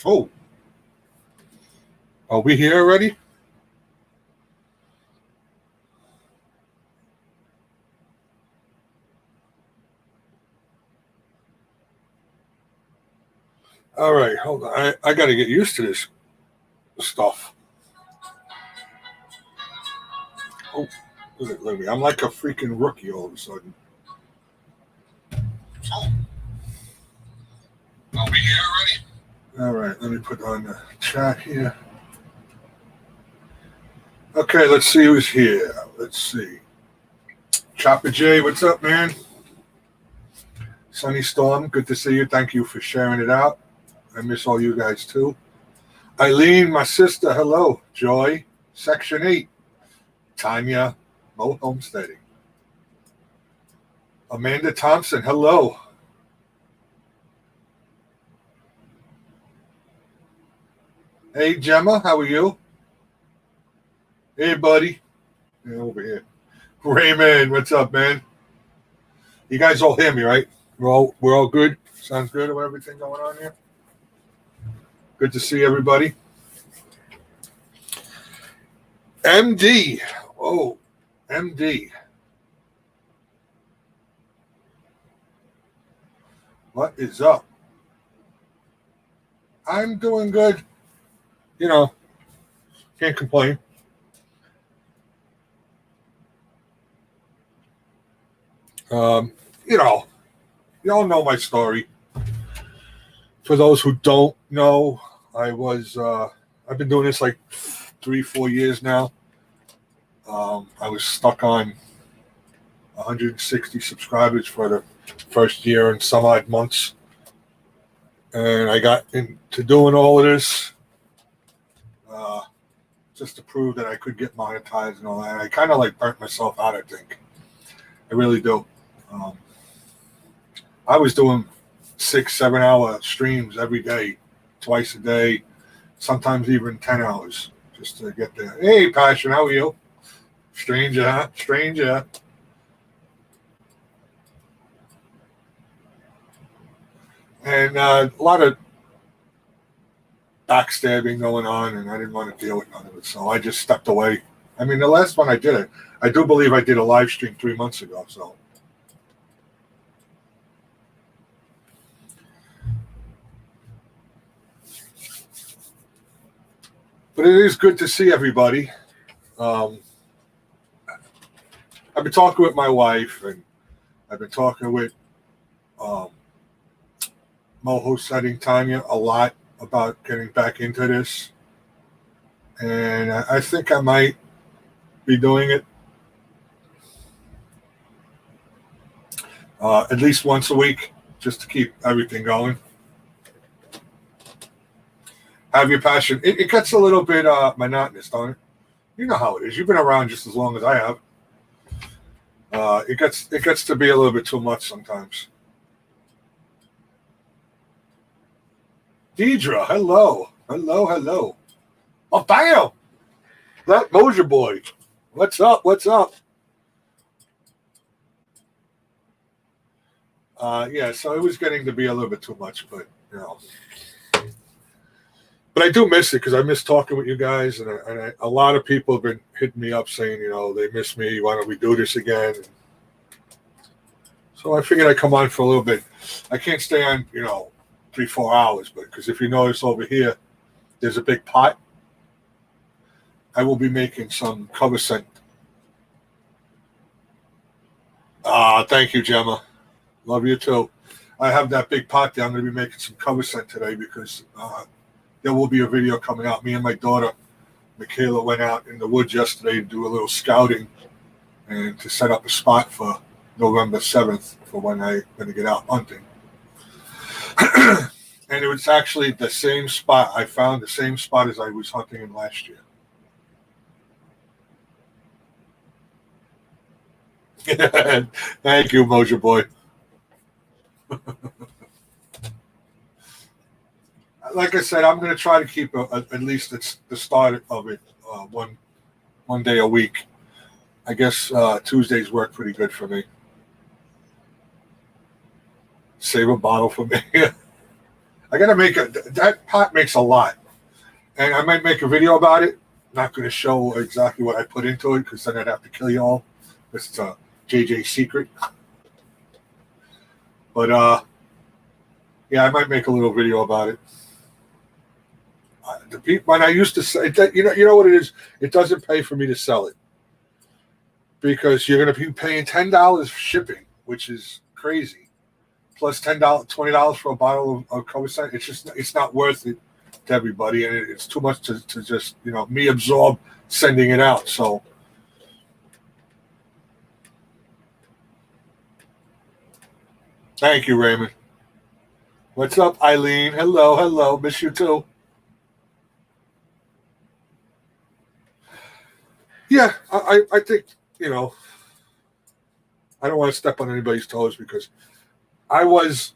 Oh, are we here already? All right, hold on. I got to get used to this stuff. Oh, look at me. I'm like a freaking rookie all of a sudden. Oh, are we here already? All right, let me put on the chat here. Okay, let's see who's here. Let's see. Chopper J, what's up, man? Sunny Storm, good to see you. Thank you for sharing it out. I miss all you guys too. Eileen, my sister, hello. Joy, Section 8. Tanya, Mo Homesteading. Amanda Thompson, hello. Hey, Gemma, how are you? Hey, buddy. Yeah, over here. Raymond, what's up, man? You guys all hear me, right? We're all good? Sounds good with everything going on here? Good to see everybody. MD. Oh, MD. What is up? I'm doing good. You know, can't complain. You know, you all know my story. For those who don't know, I've been doing this like 3-4 years now. I was stuck on 160 subscribers for the first year and some odd months. And I got into doing all of this just to prove that I could get monetized and all that. I kind of like burnt myself out, I think. I really do. I was doing 6-7 hour streams every day, twice a day, sometimes even 10 hours just to get there. Hey, Passion, how are you? Stranger, huh? Stranger. And a lot of backstabbing going on, and I didn't want to deal with none of it, so I just stepped away. I mean, the last one I did it, I do believe I did a live stream 3 months ago, so. But it is good to see everybody. I've been talking with my wife, and I've been talking with Moho Setting Tanya a lot about getting back into this. And I think I might be doing it at least once a week just to keep everything going. Have your passion. It gets a little bit monotonous, don't it? You know how it is. You've been around just as long as I have. It gets to be a little bit too much sometimes. Deidre, hello. Hello. Oh, bam! That Moser boy. What's up? Yeah, so it was getting to be a little bit too much, but, you know. But I do miss it because I miss talking with you guys, and a lot of people have been hitting me up saying, you know, they miss me. Why don't we do this again? So I figured I'd come on for a little bit. I can't stay on, 3-4 hours, but because if you notice over here, there's a big pot. I will be making some cover scent. Thank you, Gemma. Love you too. I have that big pot there. I'm going to be making some cover scent today because there will be a video coming out. Me and my daughter, Michaela, went out in the woods yesterday to do a little scouting and to set up a spot for November 7th for when I'm going to get out hunting. And it was actually the same spot. I found the same spot as I was hunting in last year. Thank you, Mojo Boy. Like I said, I'm going to try to keep at least it's the start of it one day a week. I guess Tuesdays work pretty good for me. Save a bottle for me. I got to make that pot makes a lot. And I might make a video about it. Not going to show exactly what I put into it because then I'd have to kill you all. It's a JJ secret. But yeah, I might make a little video about it. The people, when I used to say that, you know what it is. It doesn't pay for me to sell it because you're going to be paying $10 for shipping, which is crazy. Plus $10, $20 for a bottle of cover scent. It's not worth it to everybody, and it's too much to just me absorb sending it out. So. Thank you, Raymond. What's up, Eileen? Hello. Miss you too. Yeah, I think, I don't want to step on anybody's toes because I was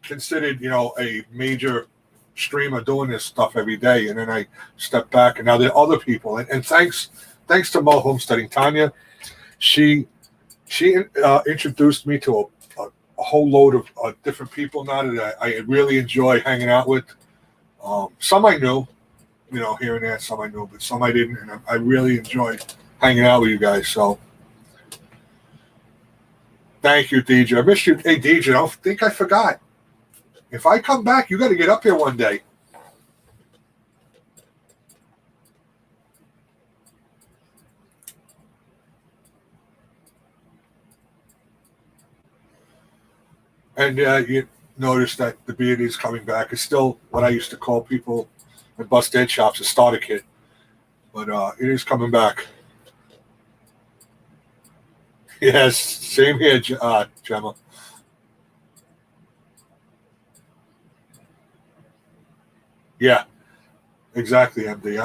considered, a major streamer doing this stuff every day. And then I stepped back and now there are other people. And thanks to Mo Homesteading, Tanya, she introduced me to a whole load of different people now that I really enjoy hanging out with. Some I knew, here and there, some I knew, but some I didn't. And I really enjoyed hanging out with you guys. So thank you, DJ. I missed you. Hey, DJ, I don't think I forgot. If I come back, you got to get up here one day. And you notice that the beard is coming back. It's still what I used to call people at bust head shops a starter kit. But it is coming back. Yes, same here, Gemma. Yeah, exactly, MD.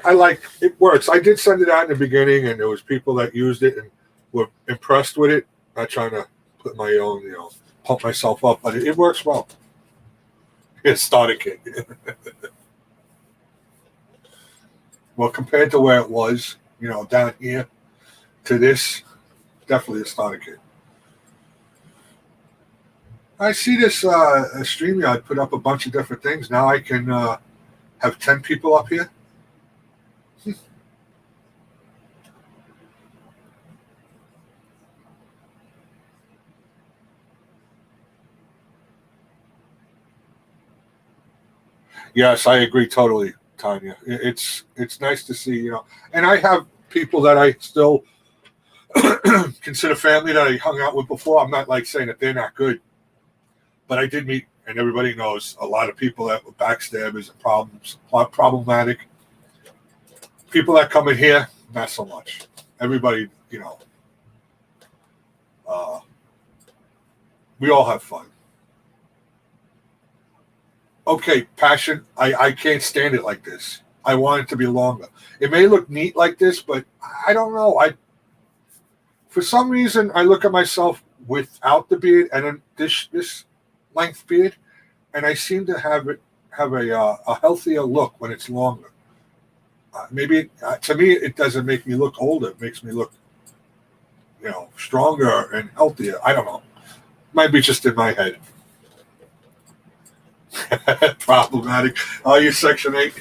I like it works. I did send it out in the beginning, and there was people that used it and were impressed with it. Not trying to put my own, pump myself up, but it works well. It's starter kit. Well, compared to where it was, down here to this, definitely a starter kit. I see this StreamYard put up a bunch of different things. Now I can have 10 people up here. Yes, I agree totally, Tanya. It's nice to see, and I have people that I still consider family that I hung out with before. I'm not like saying that they're not good, but I did meet, and everybody knows, a lot of people that were backstabbers and problematic. People that come in here, not so much. Everybody, we all have fun. Okay, passion. I can't stand it like this. I want it to be longer. It may look neat like this, but I don't know. For some reason, I look at myself without the beard and then this length beard, and I seem to have a healthier look when it's longer. Maybe to me, it doesn't make me look older. It makes me look, stronger and healthier. I don't know. Might be just in my head. Problematic. Oh, you Section 8.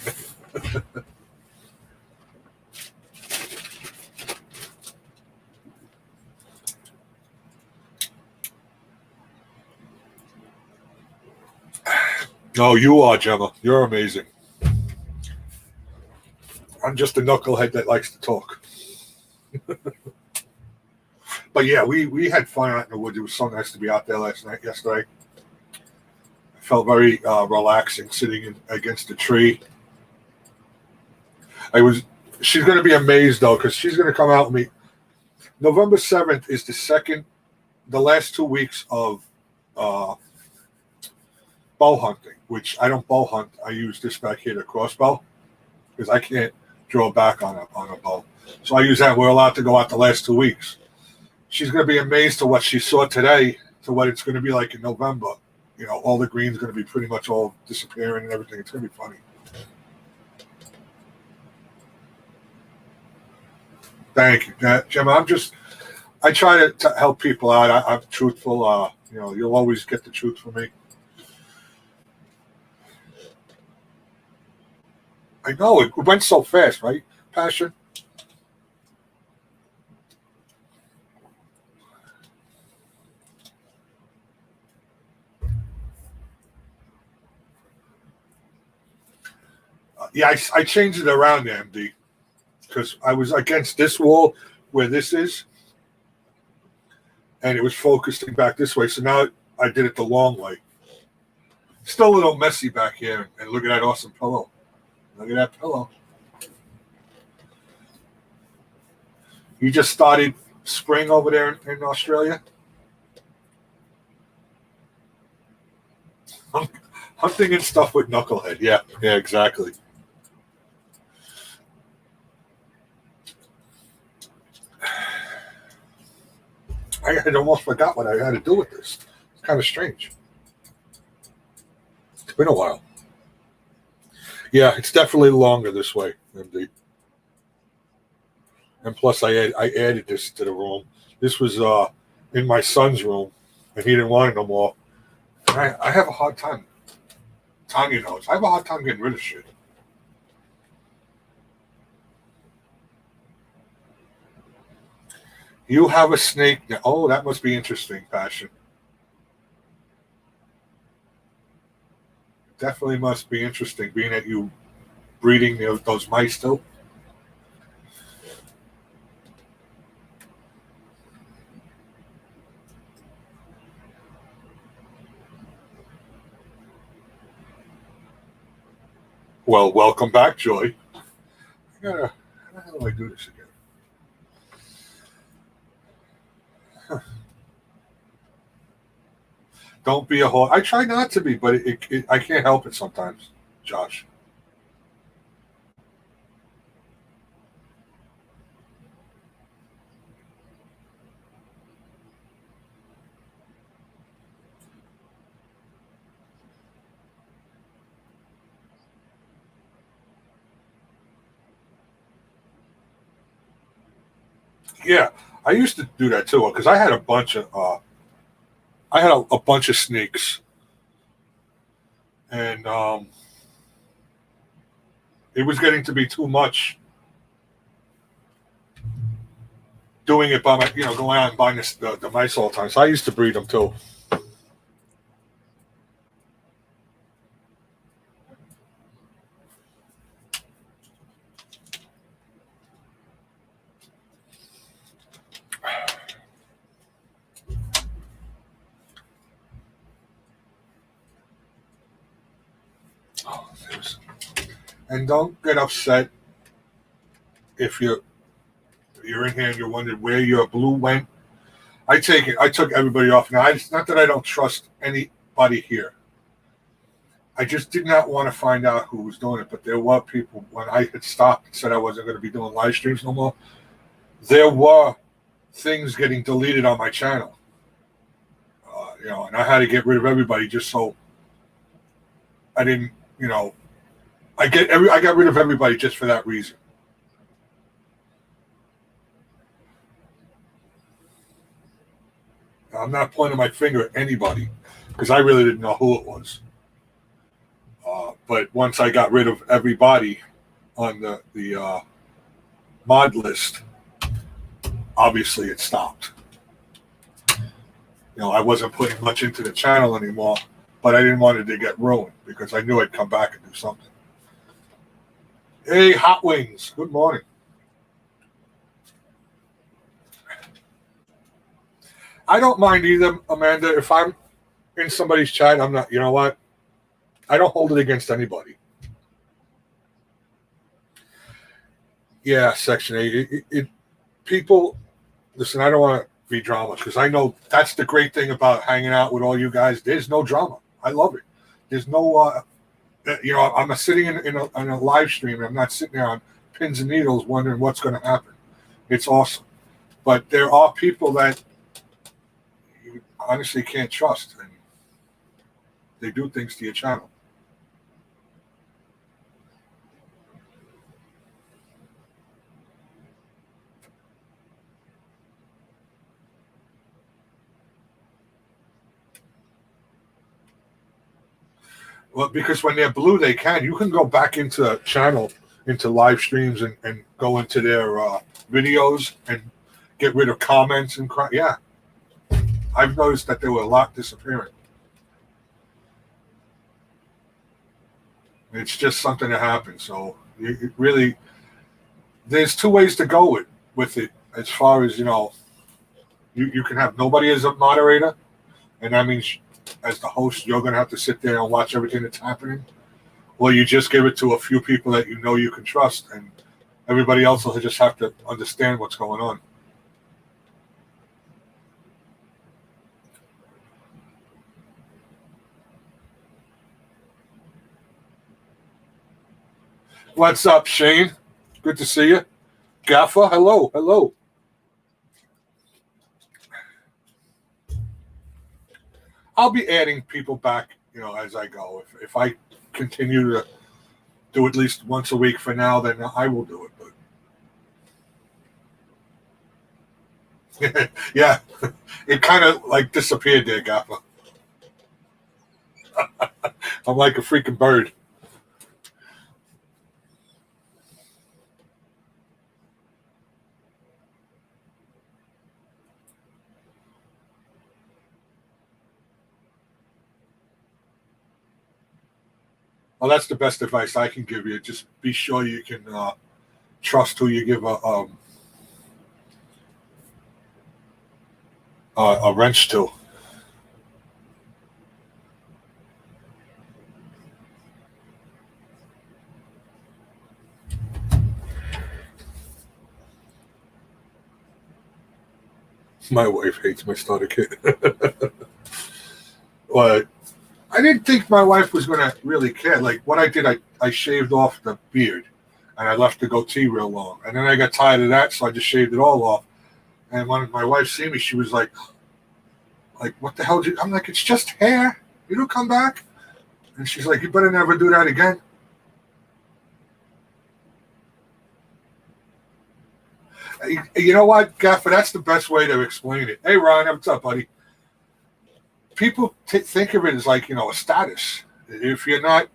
No, you are, Gemma. You're amazing. I'm just a knucklehead that likes to talk. But yeah, we had fun out in the woods. It was so nice to be out there yesterday. I felt very relaxing sitting against a tree. She's going to be amazed though, because she's going to come out with me. November 7th is the last 2 weeks of bow hunting, which I don't bow hunt. I use this back here to crossbow because I can't draw back on a bow. So I use that. We're allowed to go out the last 2 weeks. She's going to be amazed to what she saw today, to what it's going to be like in November. All the green's going to be pretty much all disappearing and everything. It's going to be funny. Thank you, Gemma. I try to help people out. I'm truthful. You'll always get the truth from me. I know it went so fast, right, Passion? Yeah, I changed it around, MD, because I was against this wall where this is, and it was focusing back this way. So now I did it the long way. Still a little messy back here, and look at that awesome pillow. Look at that pillow. You just started spring over there in Australia? Hunting and stuff with Knucklehead. Yeah, exactly. I had almost forgot what I had to do with this. It's kind of strange. It's been a while. Yeah, it's definitely longer this way, MD. And plus, I added this to the room. This was in my son's room, and he didn't want it no more. And I have a hard time. Tanya knows. I have a hard time getting rid of shit. You have a snake now. Oh, that must be interesting, Passion. Definitely must be interesting, being that you breeding those mice too. Well, welcome back, Joy. How do I do this again? Don't be a whore. I try not to be, but I can't help it sometimes, Josh. Yeah, I used to do that too because I had a bunch of snakes, and it was getting to be too much doing it by going out and buying the mice all the time. So I used to breed them too. Oh, and don't get upset if you're in here and you're wondering where your blue went. I take it. I took everybody off now. It's not that I don't trust anybody here. I just did not want to find out who was doing it. But there were people when I had stopped and said I wasn't going to be doing live streams no more. There were things getting deleted on my channel, and I had to get rid of everybody just so I didn't, I got rid of everybody just for that reason. I'm not pointing my finger at anybody because I really didn't know who it was. But once I got rid of everybody on the mod list, obviously it stopped. I wasn't putting much into the channel anymore, but I didn't want it to get ruined because I knew I'd come back and do something. Hey, Hot Wings, good morning. I don't mind either, Amanda. If I'm in somebody's chat, I'm not, you know what? I don't hold it against anybody. Yeah, Section 8. People, listen, I don't want to be drama because I know that's the great thing about hanging out with all you guys. There's no drama. I love it. There's no, I'm sitting in a live stream and I'm not sitting there on pins and needles wondering what's going to happen. It's awesome. But there are people that you honestly can't trust, and they do things to your channel. Well, because when they're blue, they can. You can go back into a channel, into live streams, and go into their videos and get rid of comments and yeah. I've noticed that there were a lot disappearing. It's just something that happens. So it really, there's two ways to go with it. As far as you can have nobody as a moderator, and that means as the host, you're going to have to sit there and watch everything that's happening. Or you just give it to a few people that you know you can trust, and everybody else will just have to understand what's going on. What's up, Shane? Good to see you. Gaffa, hello, hello. I'll be adding people back, as I go. If I continue to do at least once a week for now, then I will do it. But yeah, it kind of like disappeared there, Gaffa. I'm like a freaking bird. Well, that's the best advice I can give you. Just be sure you can trust who you give a wrench to. My wife hates my starter kit. Well, I didn't think my wife was going to really care. Like what I did, I shaved off the beard and I left the goatee real long. And then I got tired of that, so I just shaved it all off. And when my wife see me, she was like, what the hell? I'm like, it's just hair. You don't come back. And she's like, you better never do that again. You know what, Gaffer? That's the best way to explain it. Hey, Ron, what's up, buddy? People think of it as like, a status. If you're not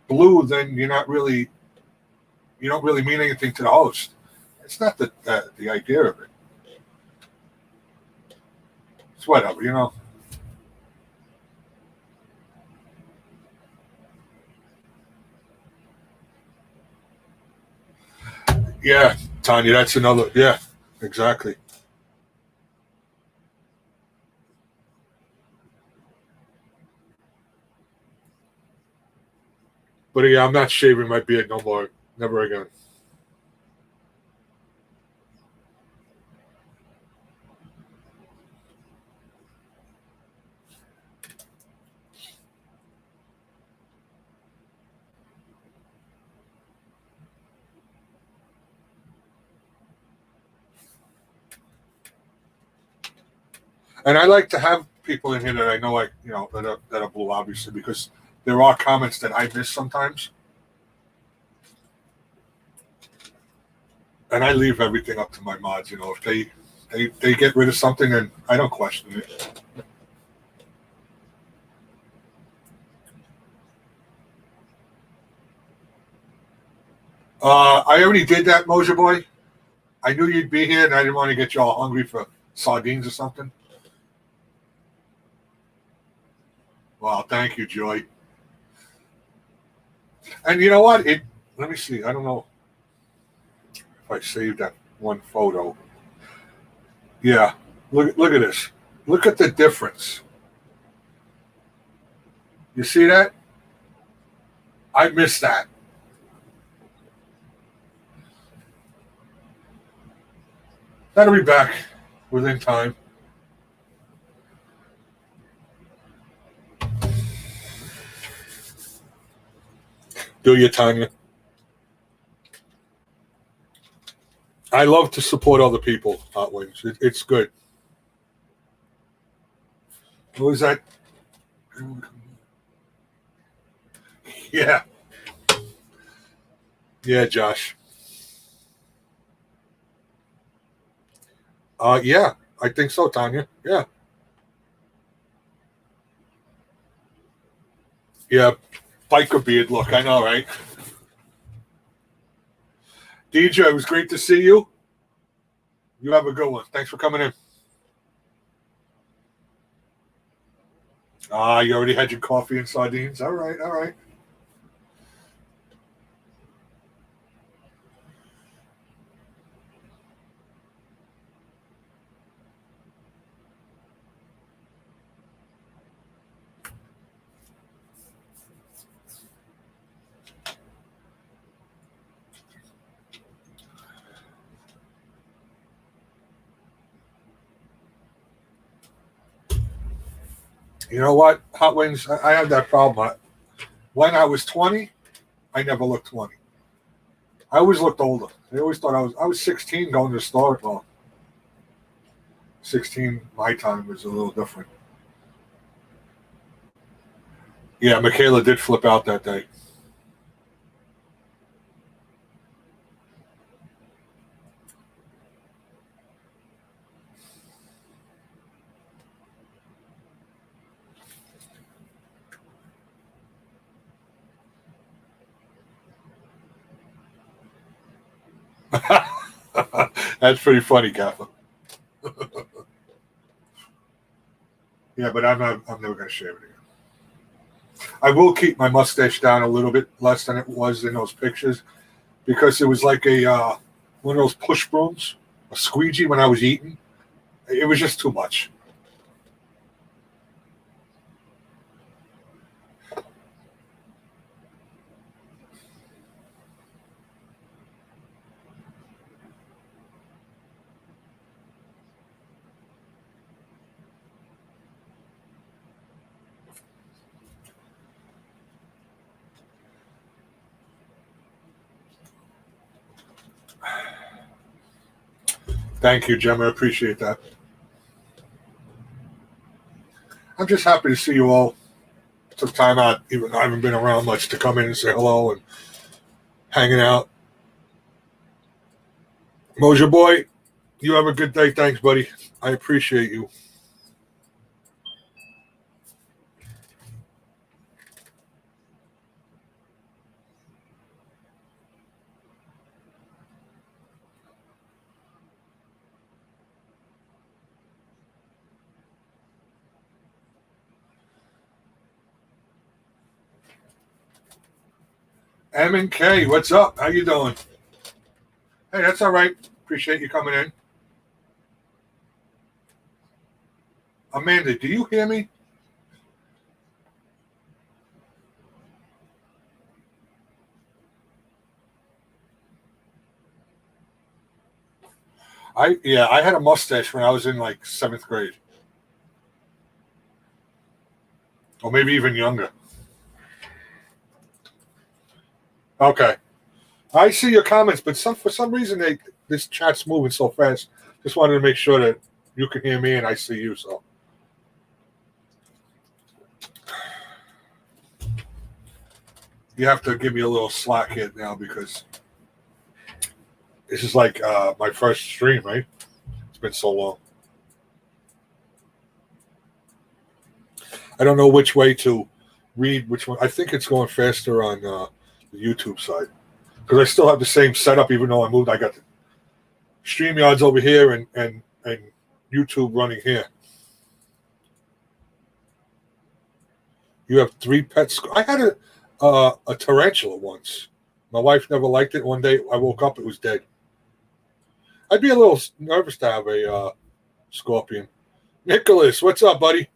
blue, then you're not really, you don't really mean anything to the host. It's not the idea of it. It's whatever, Yeah, Tanya, that's another. Yeah, exactly. But yeah, I'm not shaving my beard no more. Never again. And I like to have people in here that I know, like that are blue, obviously, because there are comments that I miss sometimes, and I leave everything up to my mods. If they get rid of something, then I don't question it. I already did that, Moja Boy. I knew you'd be here, and I didn't want to get you all hungry for sardines or something. Well, thank you, Joy. And you know what? Let me see. I don't know if I saved that one photo. Yeah. Look at this. Look at the difference. You see that? I missed that. That'll be back within time. Do you, Tanya? I love to support other people, Hot Wings. It's good. What was that? Yeah. Yeah, Josh. Yeah, I think so, Tanya. Yeah. Yeah. biker beard look. I know, right? DJ, it was great to see you. You have a good one. Thanks for coming in. You already had your coffee and sardines. All right, all right. You know what? Hot wings, I have that problem. When I was 20, I never looked 20. I always looked older. They always thought I was 16 going to the store. Well, 16 my time was a little different. Yeah, Michaela did flip out that day. That's pretty funny, Kappa. Yeah, but I'm never going to shave it again. I will keep my mustache down a little bit less than it was in those pictures because it was like one of those push brooms, a squeegee when I was eating. It was just too much. Thank you, Gemma. I appreciate that. I'm just happy to see you all. Took time out, even though I haven't been around much, to come in and say hello and hanging out. Mojo boy, you have a good day. Thanks, buddy. I appreciate you. M and K, what's up? How you doing? Hey, that's all right. Appreciate you coming in. Amanda, do you hear me? I had a mustache when I was in like 7th grade. Or maybe even younger. Okay. I see your comments, but for some reason this chat's moving so fast. Just wanted to make sure that you can hear me and I see you. So you have to give me a little slack here now because this is like my first stream, right? It's been so long. I don't know which way to read which one. I think it's going faster on the YouTube side because I still have the same setup even though I moved. I got the StreamYards over here and YouTube running here. You have 3 pets. I had a tarantula once. My wife never liked it. One day I woke up, it was dead. I'd be a little nervous to have a scorpion. Nicholas, what's up, buddy?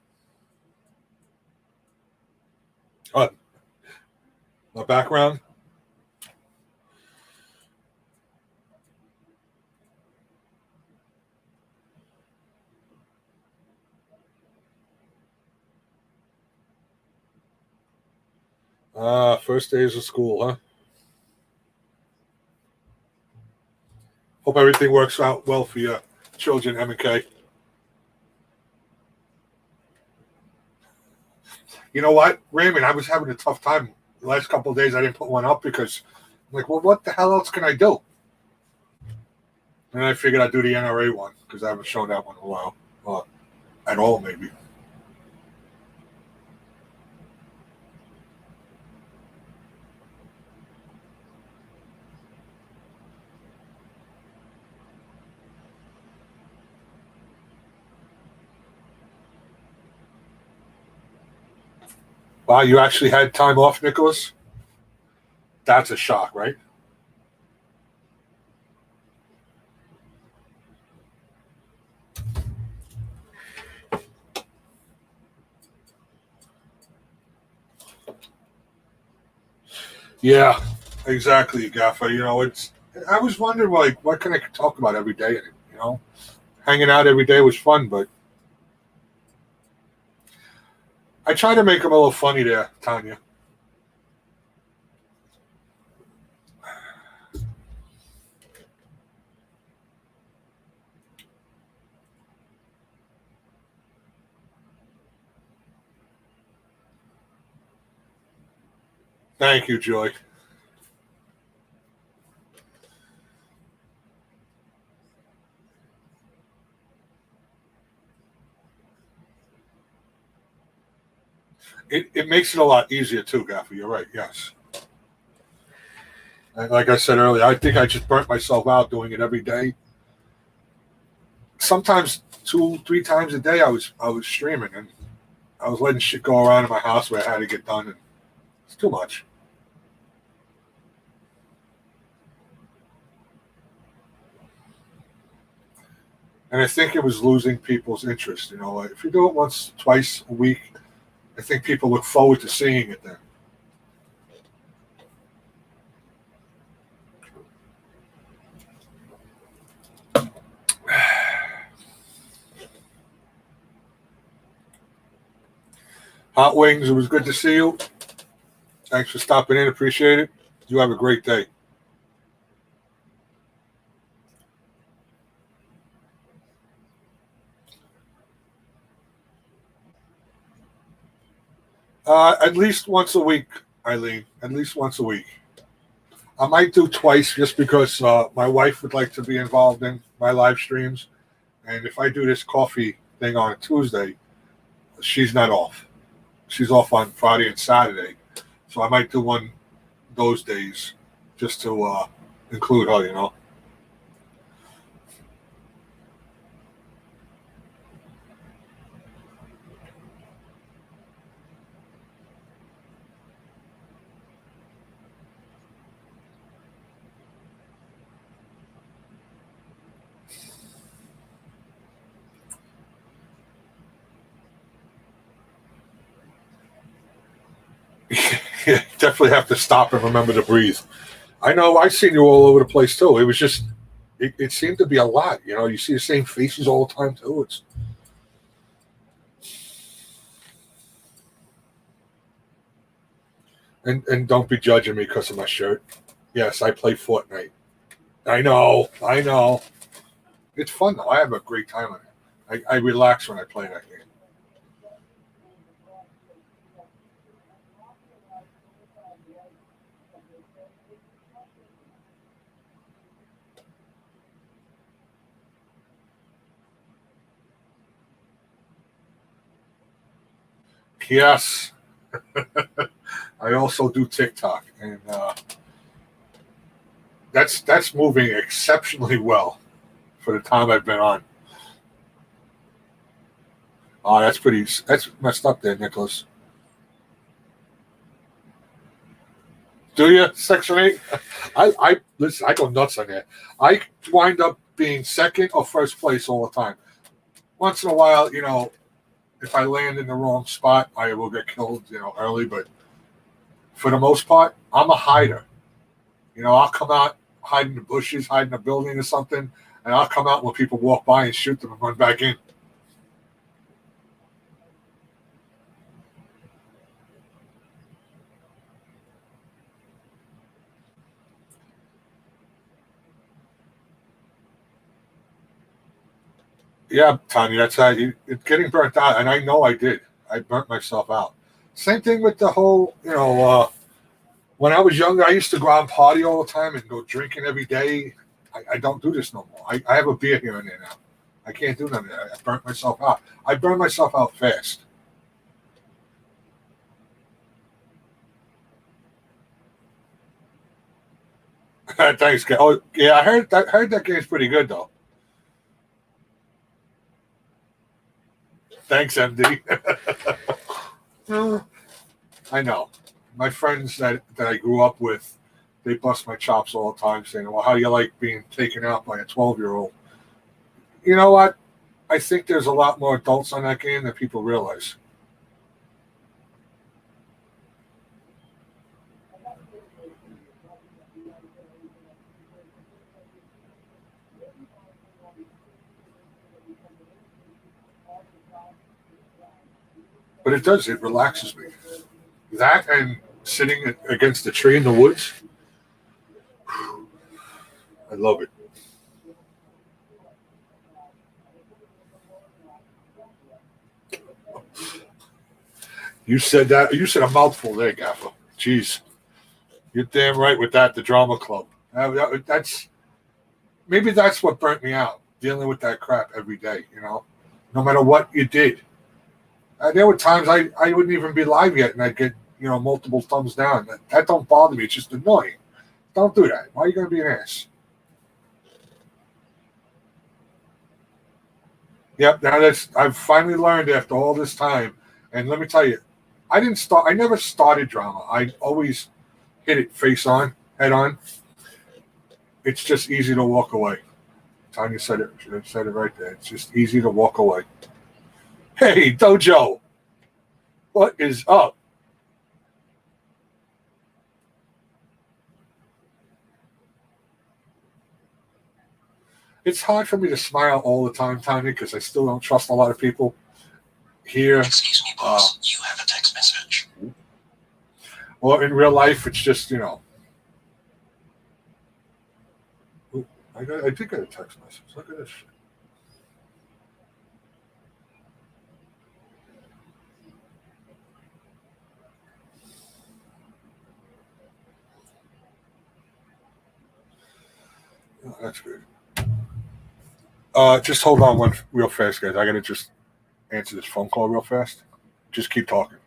My background. First days of school, huh? Hope everything works out well for your children, M and K. You know what, Raymond? I was having a tough time the last couple of days. I didn't put one up because I'm like, well, what the hell else can I do? And I figured I'd do the NRA one because I haven't shown that one in a while, at all, maybe. Wow, you actually had time off, Nicholas? That's a shock, right? Yeah, exactly, Gaffer. It's. I was wondering, like, what can I talk about every day? Hanging out every day was fun, but I try to make them a little funny there, Tanya. Thank you, Joy. It makes it a lot easier too, Gaffer. You're right. Yes. And like I said earlier, I think I just burnt myself out doing it every day. Sometimes 2, 3 times a day, I was streaming and I was letting shit go around in my house where I had to get done, and it's too much. And I think it was losing people's interest. Like if you do it once, twice a week, I think people look forward to seeing it then. Hot Wings, it was good to see you. Thanks for stopping in. Appreciate it. You have a great day. At least once a week, Eileen. At least once a week. I might do twice just because my wife would like to be involved in my live streams. And if I do this coffee thing on a Tuesday, she's not off. She's off on Friday and Saturday. So I might do one those days just to include her. Yeah, definitely have to stop and remember to breathe. I know I've seen you all over the place too. It was just, it seemed to be a lot. You see the same faces all the time too. And don't be judging me because of my shirt. Yes, I play Fortnite. I know. It's fun though. I have a great time on it. I relax when I play that game. Yes, I also do TikTok, and that's moving exceptionally well for the time I've been on. Oh, that's messed up there, Nicholas. Do you Section 8? I listen. I go nuts on that. I wind up being second or first place all the time. Once in a while, if I land in the wrong spot, I will get killed, early. But for the most part, I'm a hider. I'll come out, hide in the bushes, hide in a building or something, and I'll come out when people walk by and shoot them and run back in. Yeah, Tanya, that's how it's getting burnt out, and I know I did. I burnt myself out. Same thing with the whole, when I was younger, I used to go out and party all the time and go drinking every day. I don't do this no more. I have a beer here and there now. I can't do none of that. I burnt myself out. I burn myself out fast. Thanks, Ken. Oh, yeah, I heard that game's pretty good though. Thanks, MD. I know. My friends that I grew up with, they bust my chops all the time saying, well, how do you like being taken out by a 12-year-old? You know what? I think there's a lot more adults on that game than people realize. But it does. It relaxes me. That and sitting against a tree in the woods, I love it. You said that. You said a mouthful there, Gaffer. Jeez. You're damn right with that, the drama club. That's maybe that's what burnt me out, dealing with that crap every day, no matter what you did. There were times I wouldn't even be live yet, and I'd get, multiple thumbs down. That don't bother me. It's just annoying. Don't do that. Why are you going to be an ass? Yep, I've finally learned after all this time. And let me tell you, I never started drama. I always hit it head on. It's just easy to walk away. Tanya said it. She said it right there. It's just easy to walk away. Hey, Dojo, what is up? It's hard for me to smile all the time, Tanya, because I still don't trust a lot of people here. Excuse me, boss. You have a text message. Or in real life, it's just, I did get a text message. Look at this shit. Oh, that's good. Just hold on one real fast, guys. I got to just answer this phone call real fast. Just keep talking.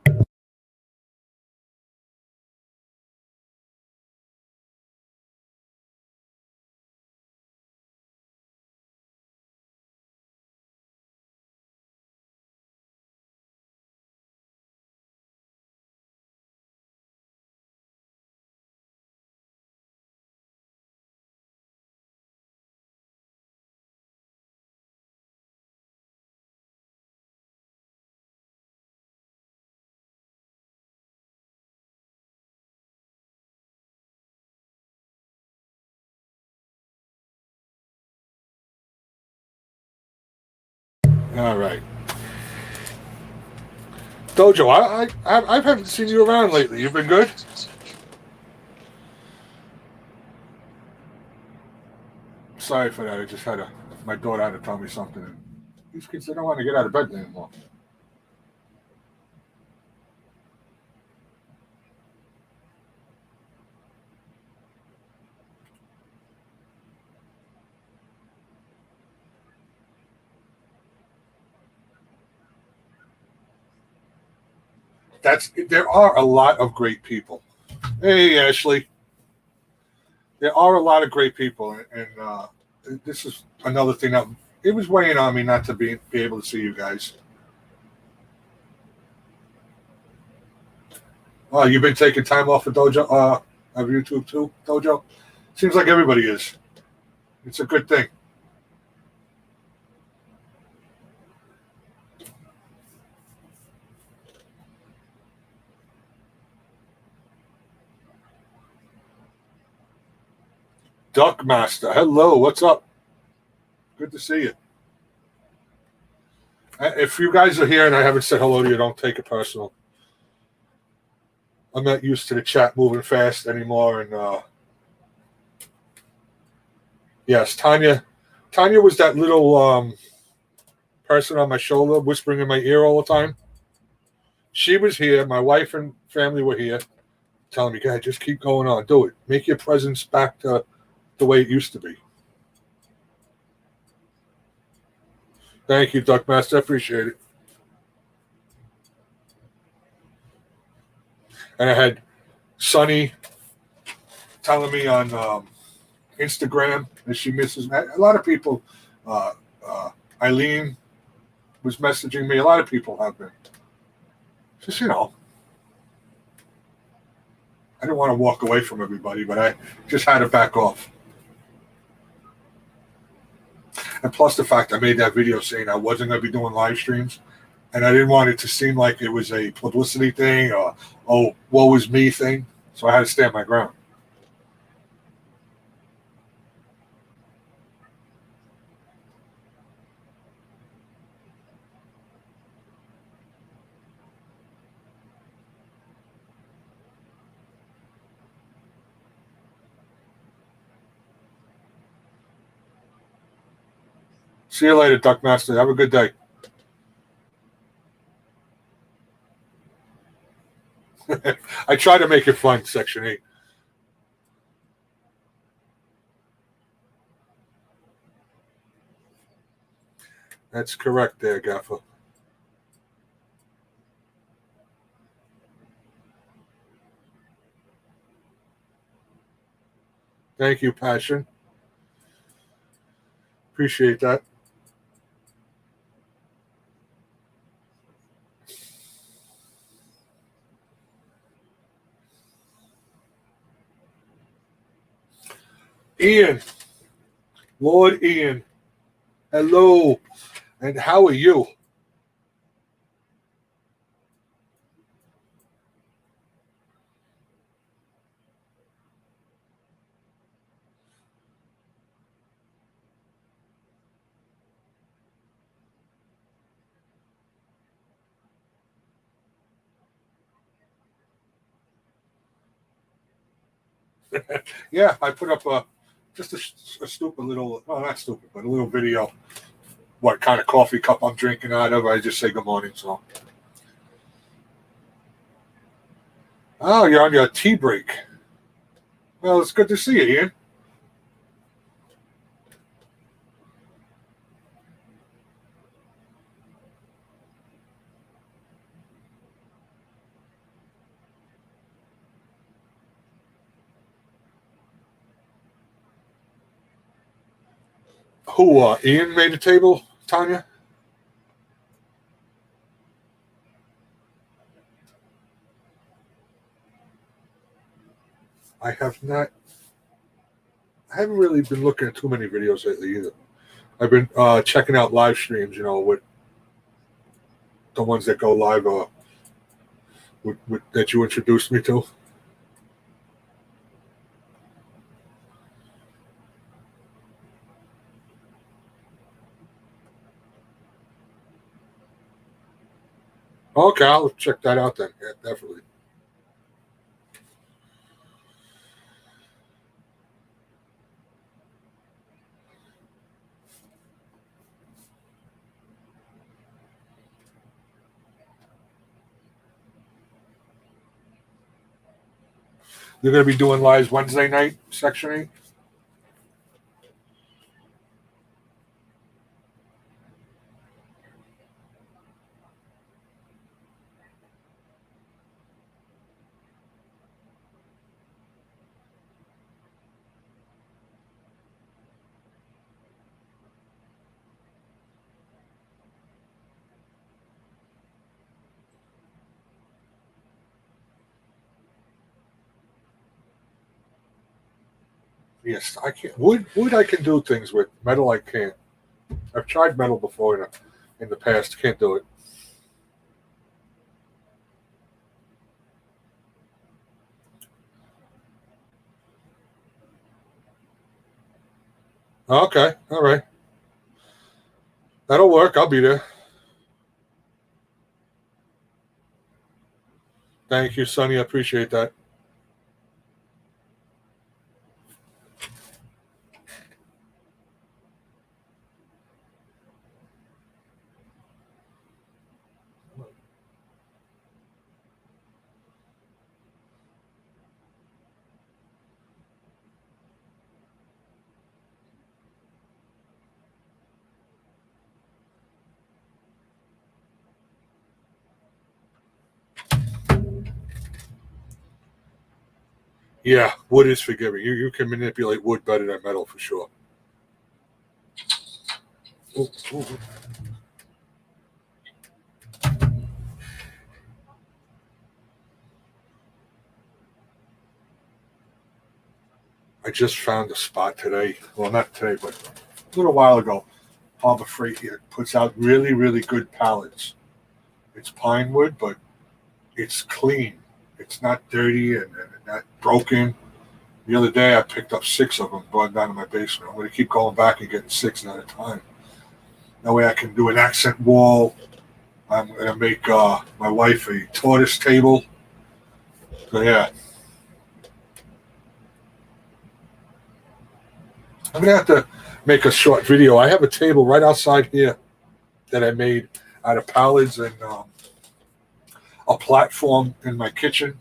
All right. Dojo, I haven't seen you around lately. You've been good? Sorry for that. I just my daughter had to tell me something. These kids, they don't want to get out of bed anymore. There are a lot of great people. Hey, Ashley. There are a lot of great people, and this is another thing that it was weighing on me not to be able to see you guys. You've been taking time off of Dojo, of YouTube too, Dojo. Seems like everybody is. It's a good thing. Duckmaster, hello, what's up? Good to see you. If you guys are here and I haven't said hello to you, don't take it personal. I'm not used to the chat moving fast anymore, and yes, Tanya was that little person on my shoulder whispering in my ear all the time. She was here. My wife and family were here, telling me, "God, just keep going on. Do it. Make your presence back to the way it used to be." Thank you, Duckmaster. I appreciate it. And I had Sunny telling me on Instagram that she misses me. A lot of people. Eileen was messaging me. A lot of people have been. Just, I didn't want to walk away from everybody, but I just had to back off. And plus the fact I made that video saying I wasn't going to be doing live streams, and I didn't want it to seem like it was a publicity thing or, oh, woe is me thing. So I had to stand my ground. See you later, Duckmaster. Have a good day. I try to make it fun, Section 8. That's correct there, Gaffer. Thank you, Passion. Appreciate that. Ian. Lord Ian. Hello. And how are you? Yeah, I put up just a stupid little, well, not stupid, but a little video. What kind of coffee cup I'm drinking out of. I just say good morning. So, oh, you're on your tea break. Well, it's good to see you, Ian. Who, Ian made the table, Tanya? I have not. I haven't really been looking at too many videos lately either. I've been checking out live streams, with the ones that go live that you introduced me to. Okay, I'll check that out then. Yeah, definitely. You're going to be doing lives Wednesday night, Section 8? Yes, I can't. Wood I can do things with. Metal I can't. I've tried metal before in the past. Can't do it. Okay, all right. That'll work. I'll be there. Thank you, Sonny. I appreciate that. Yeah, wood is forgiving. You can manipulate wood better than metal for sure. Ooh, ooh. I just found a spot today. Well, not today, but a little while ago. Harbor Freight here puts out really, really good pallets. It's pine wood, but it's clean. It's not dirty and not broken. The other day I picked up 6 of them, brought them down to my basement. I'm going to keep going back and getting 6 at a time. That way I can do an accent wall. I'm going to make my wife a tortoise table. So yeah. I'm going to have to make a short video. I have a table right outside here that I made out of pallets and a platform in my kitchen.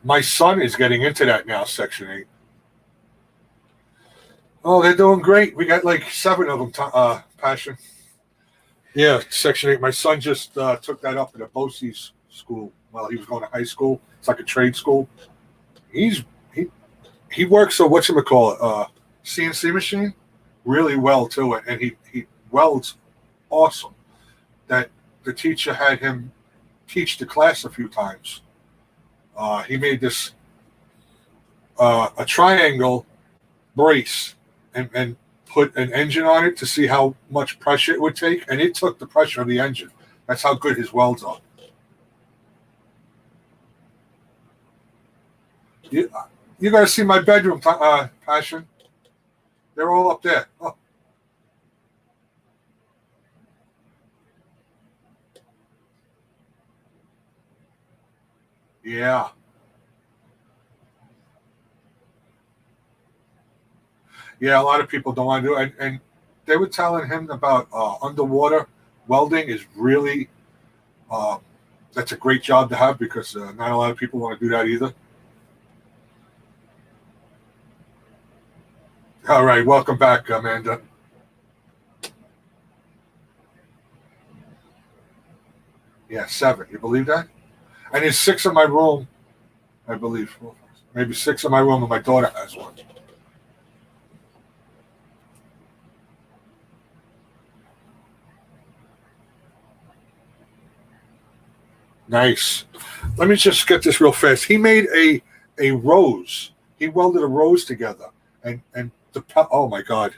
My son is getting into that now, Section 8. Oh, they're doing great. We got like 7 of them, Passion. Yeah, Section 8. My son just took that up at a BOCES school while he was going to high school. It's like a trade school. He works a whatchamacallit, CNC machine really well too, and he welds awesome. That the teacher had him teach the class a few times. He made this a triangle brace and put an engine on it to see how much pressure it would take, and it took the pressure of the engine. That's how good his welds are. You got to see my bedroom, Passion. They're all up there. Oh. Yeah. Yeah, a lot of people don't want to do it. And they were telling him about underwater welding is really, that's a great job to have because not a lot of people want to do that either. All right, welcome back, Amanda. Yeah, 7. You believe that? And there's 6 in my room, I believe. Maybe 6 in my room, and my daughter has one. Nice. Let me just get this real fast. He made a rose. He welded a rose together, and the oh my God!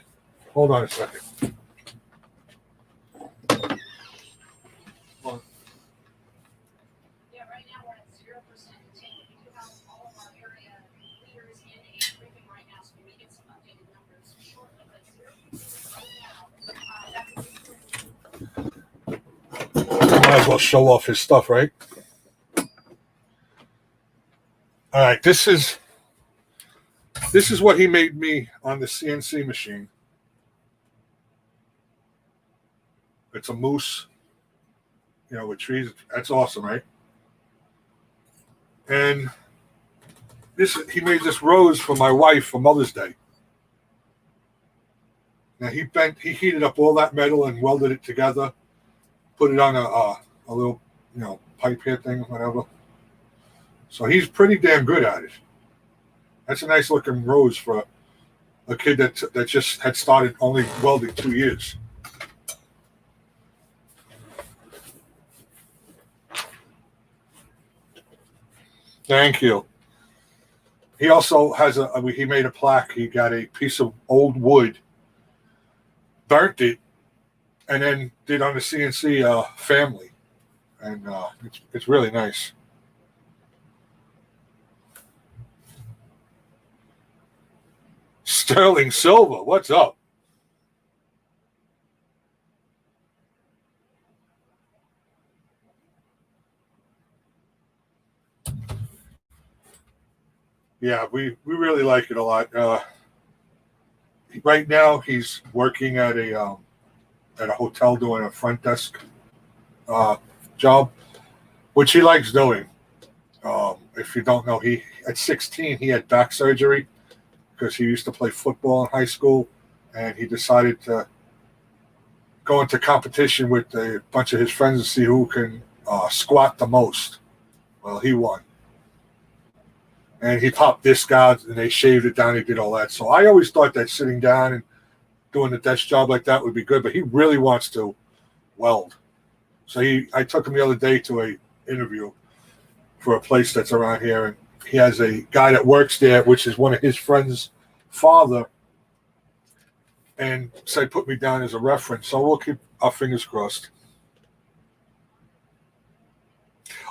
Hold on a second. Yeah, right now we're at 0% containment. We do have all of our area leaders in a briefing right now, so we may get some updated numbers shortly. But 0% right now. Might as well show off his stuff, right? All right, this is what he made me on the CNC machine. It's a moose, with trees. That's awesome, right? And he made this rose for my wife for Mother's Day. Now he heated up all that metal and welded it together, put it on a little, pipe here thing, whatever. So he's pretty damn good at it. That's a nice looking rose for a kid that just had started only welding 2 years. Thank you. He also has he made a plaque. He got a piece of old wood, burnt it, and then did on the CNC family. And it's really nice. Sterling Silver, what's up? Yeah, we really like it a lot. Right now, he's working at a hotel doing a front desk job, which he likes doing. If you don't know, at 16 he had back surgery because he used to play football in high school, and he decided to go into competition with a bunch of his friends to see who can squat the most. Well, he won. And he popped disc out, and they shaved it down. He did all that. So I always thought that sitting down and doing a desk job like that would be good, but he really wants to weld. So I took him the other day to a interview for a place that's around here, and he has a guy that works there, which is one of his friends' father, and said put me down as a reference. So we'll keep our fingers crossed.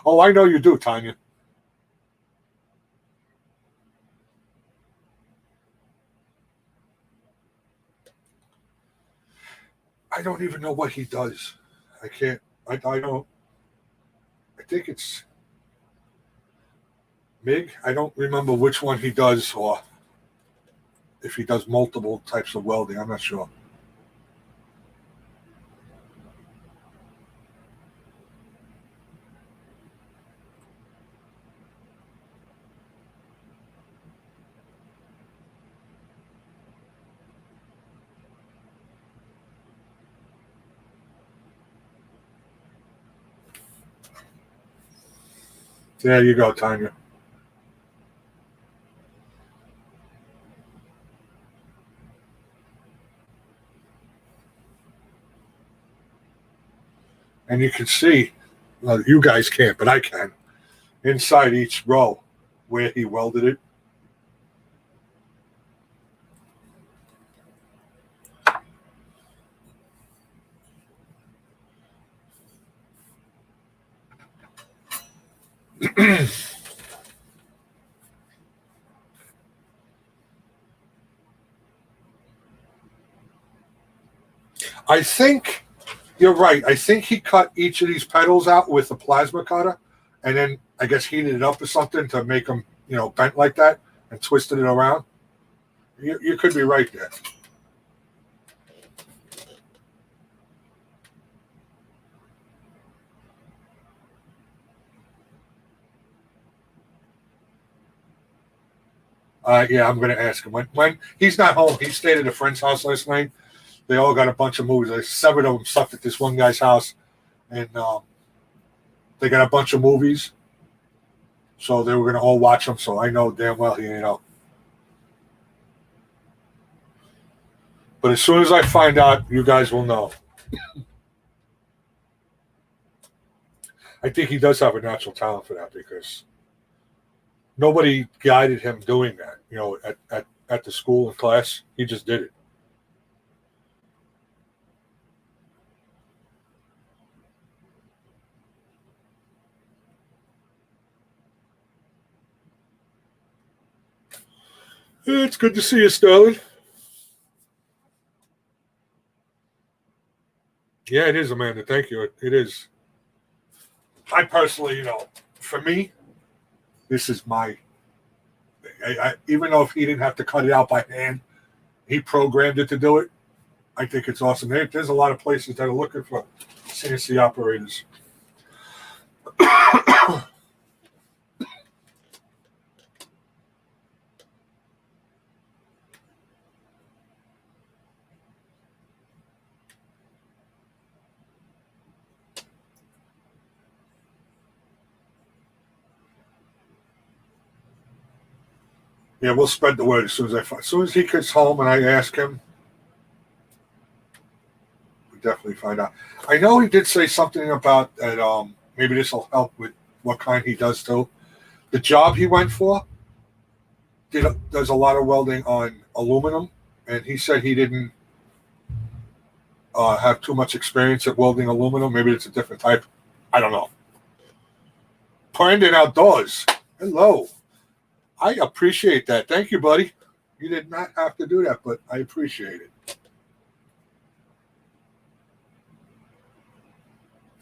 Oh, I know you do, Tanya. I don't even know what he does. I can't. I don't. I think it's MIG. I don't remember which one he does, or if he does multiple types of welding. I'm not sure. There you go, Tanya. And you can see, well, you guys can't, but I can, inside each row where he welded it. I think you're right. I think he cut each of these pedals out with a plasma cutter, and then I guess heated it up or something to make them, bent like that, and twisted it around. You could be right there. Yeah, I'm going to ask him when he's not home. He stayed at a friend's house last night. They all got a bunch of movies. Like 7 of them stuck at this one guy's house, and they got a bunch of movies. So they were going to all watch them. So I know damn well he ain't out. But as soon as I find out, you guys will know. I think he does have a natural talent for that because nobody guided him doing that. At the school and class, he just did it. It's good to see you, Sterling. Yeah, it is, Amanda. Thank you. It is. I personally, for me, this is my. Even though if he didn't have to cut it out by hand, he programmed it to do it. I think it's awesome. There's a lot of places that are looking for CNC operators. Yeah, we'll spread the word as soon as he gets home and I ask him. We definitely find out. I know he did say something about that. Maybe this will help with what kind he does too. The job he went for does a lot of welding on aluminum, and he said he didn't have too much experience at welding aluminum. Maybe it's a different type. I don't know. Brandon Outdoors. Hello. I appreciate that. Thank you, buddy. You did not have to do that, but I appreciate it.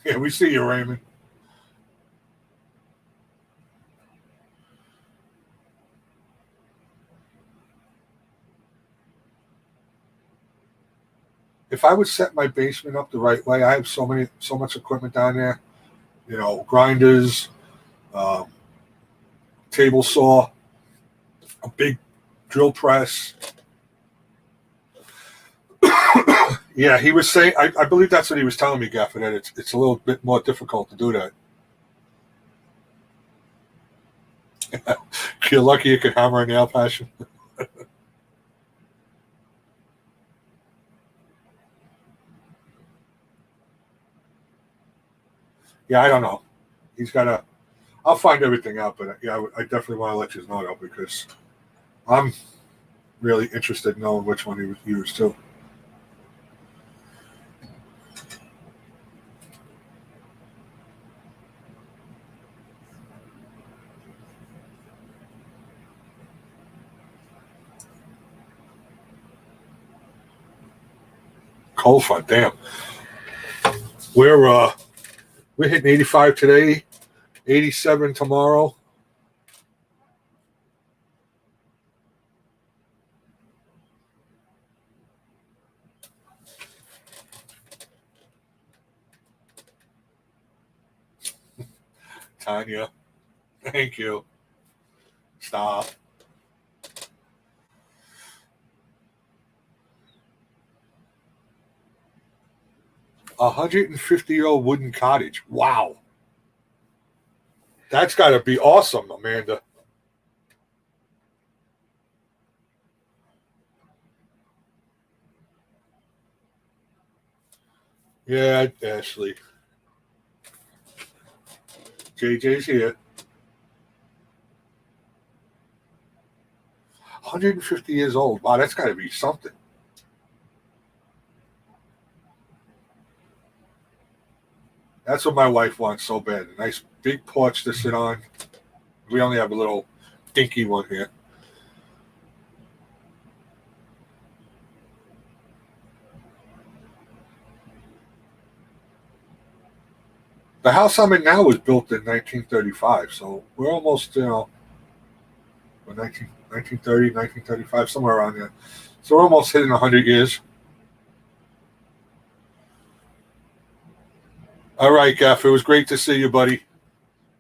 Yeah, we see you, Raymond. If I would set my basement up the right way, I have so much equipment down there. Grinders, table saw, a big drill press. Yeah, he was saying. I believe that's what he was telling me, Gaffer. That it's a little bit more difficult to do that. You're lucky you could hammer a nail passion. Yeah, I don't know. He's got to. I'll find everything out, but yeah, I definitely want to let you know though because I'm really interested in knowing which one he was used too. Cold front, damn. We're uh we're hitting 85 today, 87 tomorrow. Tanya, thank you. Stop. 150-year-old wooden cottage. Wow. That's got to be awesome, Amanda. Yeah, Ashley. JJ's here. 150 years old. Wow, that's got to be something. That's what my wife wants so bad. A nice big porch to sit on. We only have a little dinky one here. The house I'm in now was built in 1935, so we're almost, we're 1930, 1935, somewhere around there. So we're almost hitting 100 years. All right, Gaff, it was great to see you, buddy.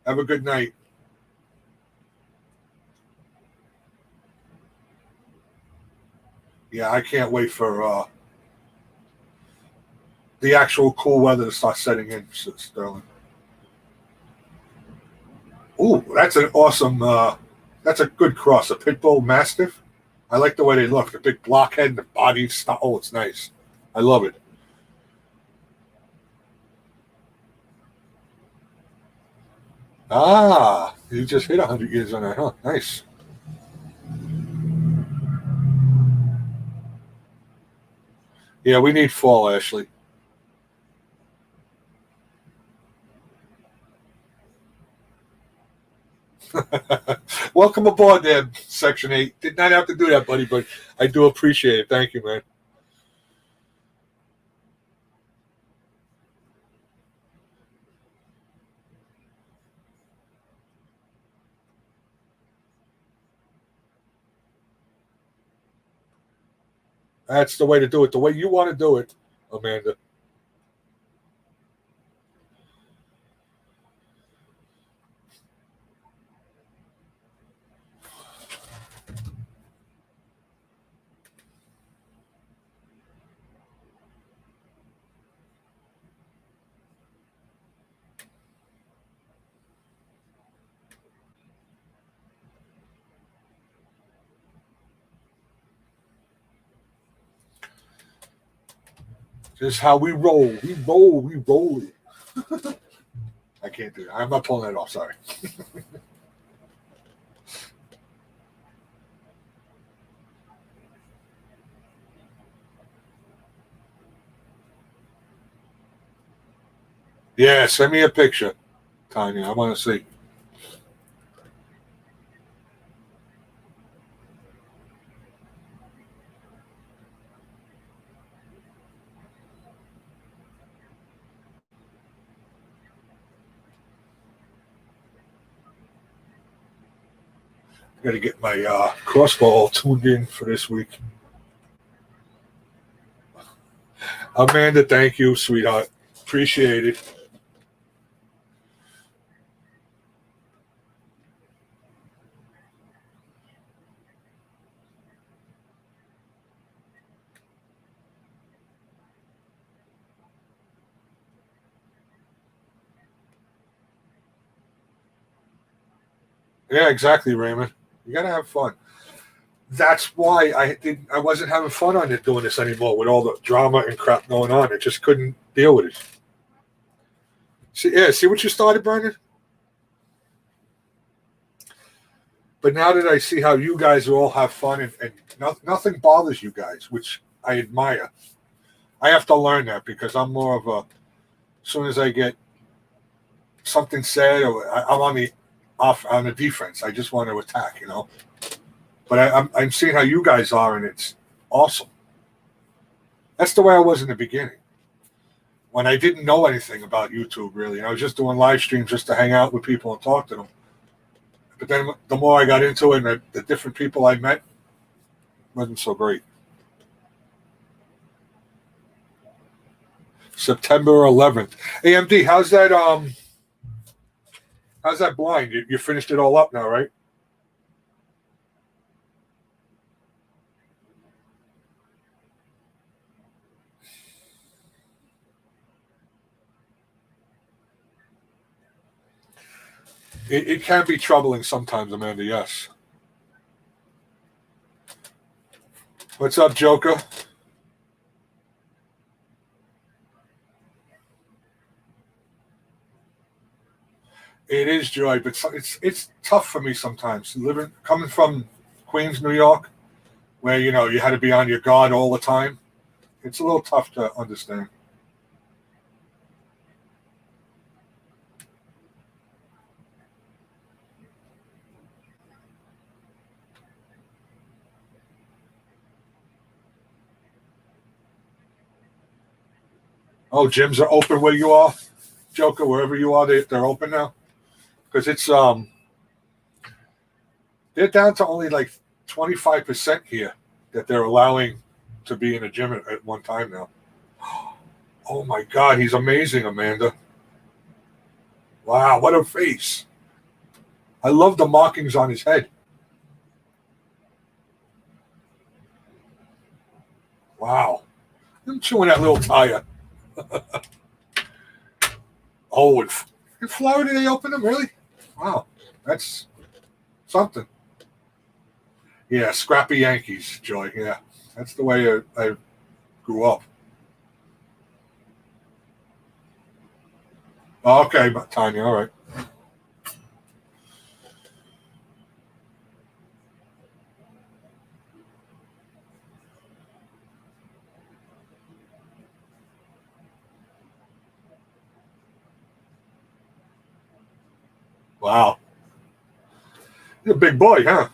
Have a good night. Yeah, I can't wait for the actual cool weather to start setting in, Sterling. Ooh, that's an awesome, that's a good cross. A pit bull mastiff. I like the way they look. The big blockhead, the body. Oh, it's nice. I love it. Ah, you just hit 100 years on that, huh? Nice. Yeah, we need fall, Ashley. Welcome aboard there, Section 8. Did not have to do that, buddy, but I do appreciate it. Thank you, man. That's the way to do it. The way you want to do it, Amanda. Just how we roll. We roll. We roll it. I can't do that. I'm not pulling that off. Sorry. Yeah, send me a picture, Tanya. I want to see. Got to get my crossbow all tuned in for this week. Amanda, thank you, sweetheart. Appreciate it. Yeah, exactly, Raymond. You got to have fun. That's why I wasn't having fun on it doing this anymore with all the drama and crap going on. I just couldn't deal with it. See what you started, Brandon? But now that I see how you guys all have fun and nothing bothers you guys, which I admire. I have to learn that because I'm more of a, as soon as I get something said or I'm on the defense, I just want to attack, you know. But I'm seeing how you guys are, and it's awesome. That's the way I was in the beginning, when I didn't know anything about YouTube really. I was just doing live streams just to hang out with people and talk to them. But then the more I got into it, and the different people I met, wasn't so great. September 11th. AMD, how's that blind? You finished it all up now, right? It can be troubling sometimes, Amanda, yes. What's up, Joker? It is, Joy, but it's tough for me sometimes. Coming from Queens, New York, where, you know, you had to be on your guard all the time. It's a little tough to understand. Oh, gyms are open where you are, Joker. Wherever you are, they're open now, because it's they're down to only like 25% here that they're allowing to be in a gym at one time now. Oh my God, he's amazing, Amanda. Wow, what a face! I love the markings on his head. Wow, I'm chewing that little tire. Oh, in Florida they open them, really? Wow, that's something. Yeah, scrappy Yankees, Joy. Yeah, that's the way I grew up. Oh, okay, Tanya, all right. Wow, you're a big boy, huh?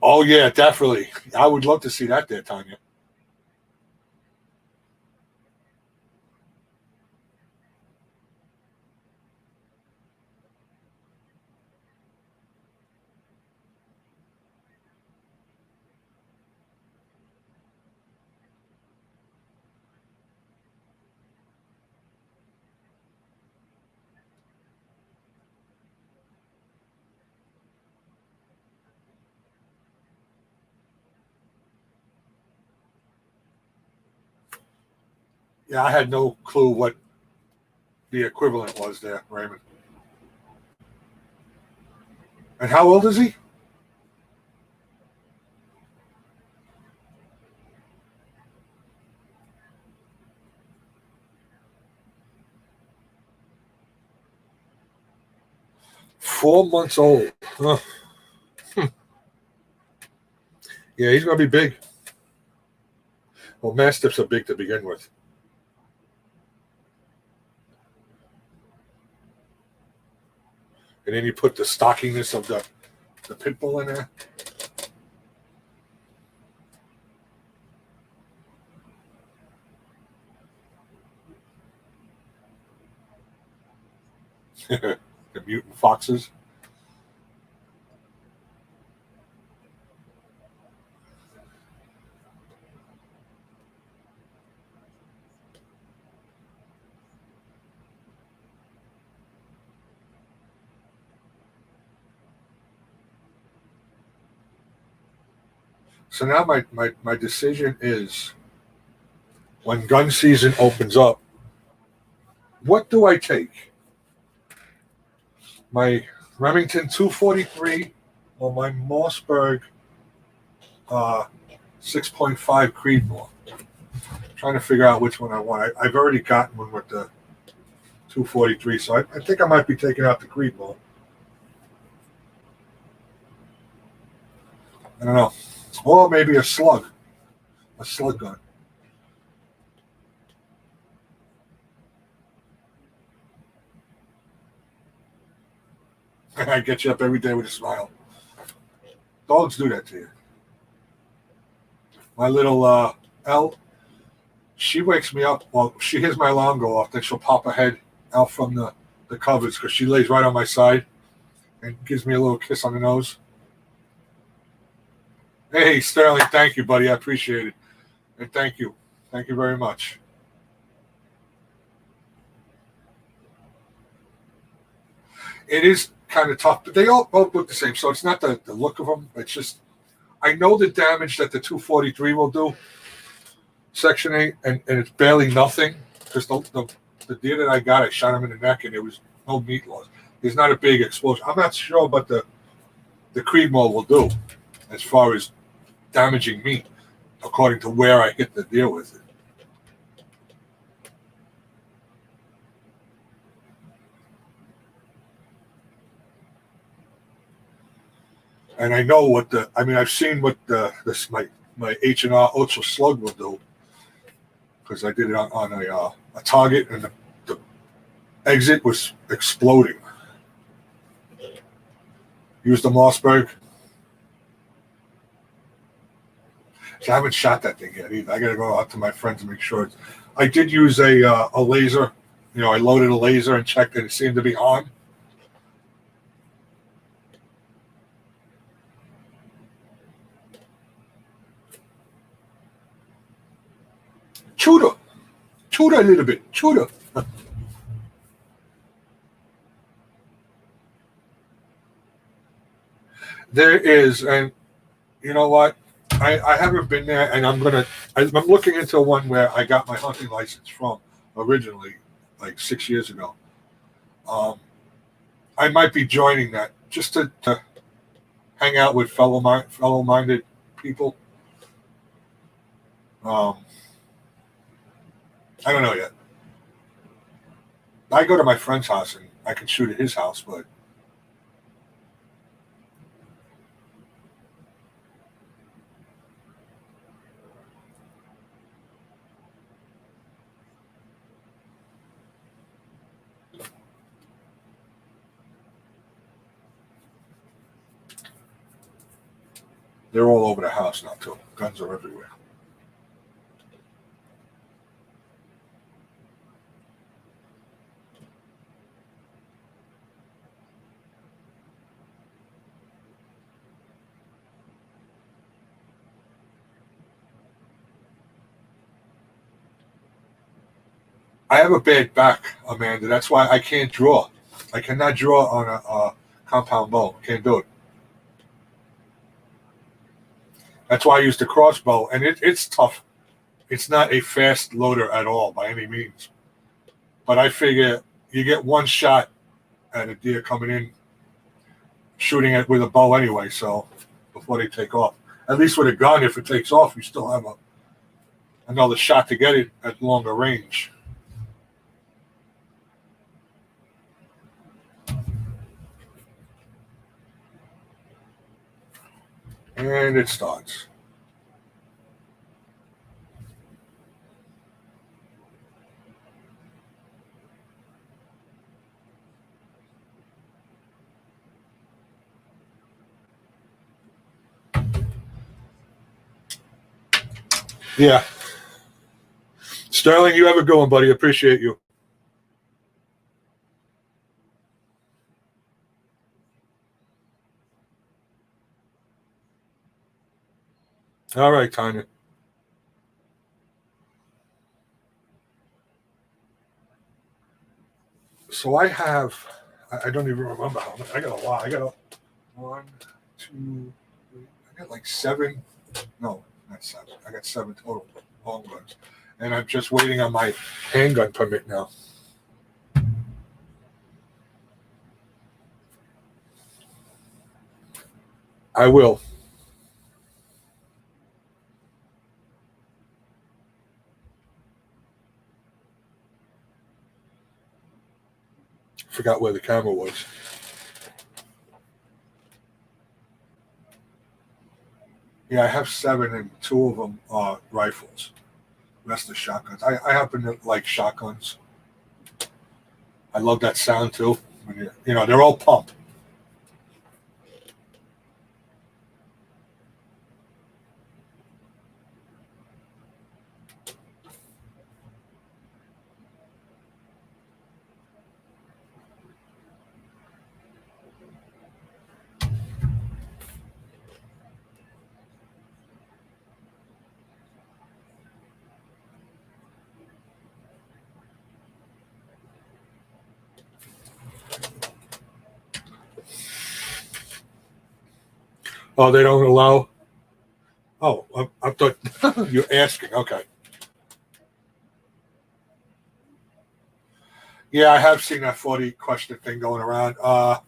Oh yeah, definitely. I would love to see that there, Tanya. Yeah, I had no clue what the equivalent was there, Raymond. And how old is he? 4 months old. Huh. Yeah, he's gonna be big. Well, mastiffs are big to begin with. And then you put the stockiness of the pit bull in there. The mutant foxes. So now my decision is, when gun season opens up, what do I take? my Remington 243 or my Mossberg 6.5 Creedmoor. Trying to figure out which one I want. I've already gotten one with the 243, so I think I might be taking out the Creedmoor. I don't know. Or maybe a slug gun. I get you up every day with a smile. Dogs do that to you. My little Elle, she wakes me up. Well, she hears my alarm go off, then she'll pop her head out from the covers because she lays right on my side and gives me a little kiss on the nose. Hey, Sterling, thank you, buddy. I appreciate it. And thank you. Thank you very much. It is kind of tough, but they all both look the same. So it's not the look of them. It's just, I know the damage that the 243 will do, Section 8, and it's barely nothing. Because the deer that I got, I shot him in the neck, and there was no meat loss. There's not a big explosion. I'm not sure what the Creedmoor will do as far as damaging meat, according to where I hit the deer with it. And I know I've seen what my H&R Ultra Slug will do because I did it on a target, and the exit was exploding. Used the Mossberg. So I haven't shot that thing yet either. I got to go out to my friends and make sure. I did use a laser. I loaded a laser and checked that it seemed to be on. Shoot her a little bit. Shoot her. There is, and you know what? I haven't been there, and I'm looking into one where I got my hunting license from originally, like 6 years ago. I might be joining that just to hang out with fellow-minded people. I don't know yet. I go to my friend's house and I can shoot at his house, but they're all over the house now too. Guns are everywhere. I have a bad back, Amanda. That's why I can't draw. I cannot draw on a compound bow. Can't do it. That's why I use the crossbow, and it's tough. It's not a fast loader at all by any means. But I figure you get one shot at a deer coming in, shooting it with a bow anyway, so before they take off. At least with a gun, if it takes off, you still have another shot to get it at longer range. And it starts. Yeah. Sterling, you have a good one, buddy. Appreciate you. All right, Tanya. So I don't even remember how many. I got a lot. I got 1, 2, 3. I got like 7. No, not 7. I got 7 total long guns. And I'm just waiting on my handgun permit now. I will. Forgot where the camera was. Yeah, I have 7, and 2 of them are rifles. The rest are shotguns. I happen to like shotguns. I love that sound too. When they're all pump. Oh, they don't allow. Oh, I thought you're asking. Okay. Yeah, I have seen that 40 question thing going around. I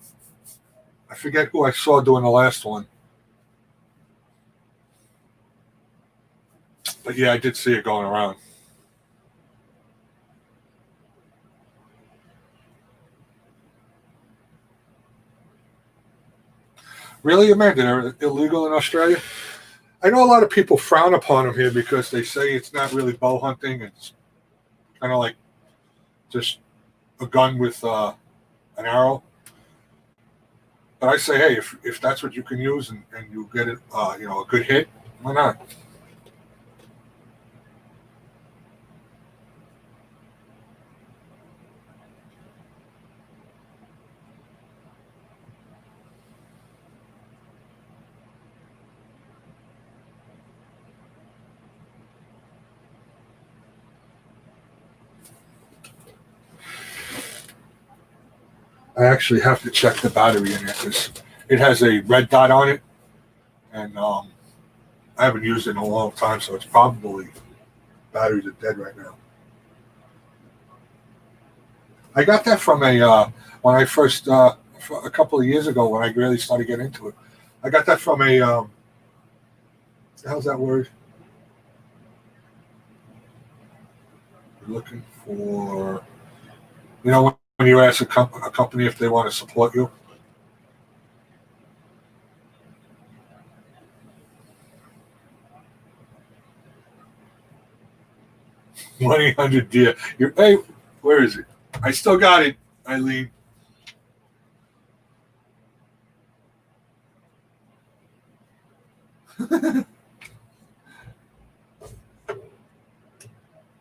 forget who I saw doing the last one. But yeah, I did see it going around. Really, Amanda? They're illegal in Australia? I know a lot of people frown upon them here because they say it's not really bow hunting. It's kind of like just a gun with an arrow. But I say, hey, if that's what you can use and you get it, a good hit, why not? I actually have to check the battery in it because it has a red dot on it, and I haven't used it in a long time, so it's probably batteries are dead right now. I got that from when I first a couple of years ago when I really started getting into it. I got that from a how's that word? You're looking for when you ask a company if they want to support you. 1-800-DEER. Hey, where is it? I still got it, Eileen.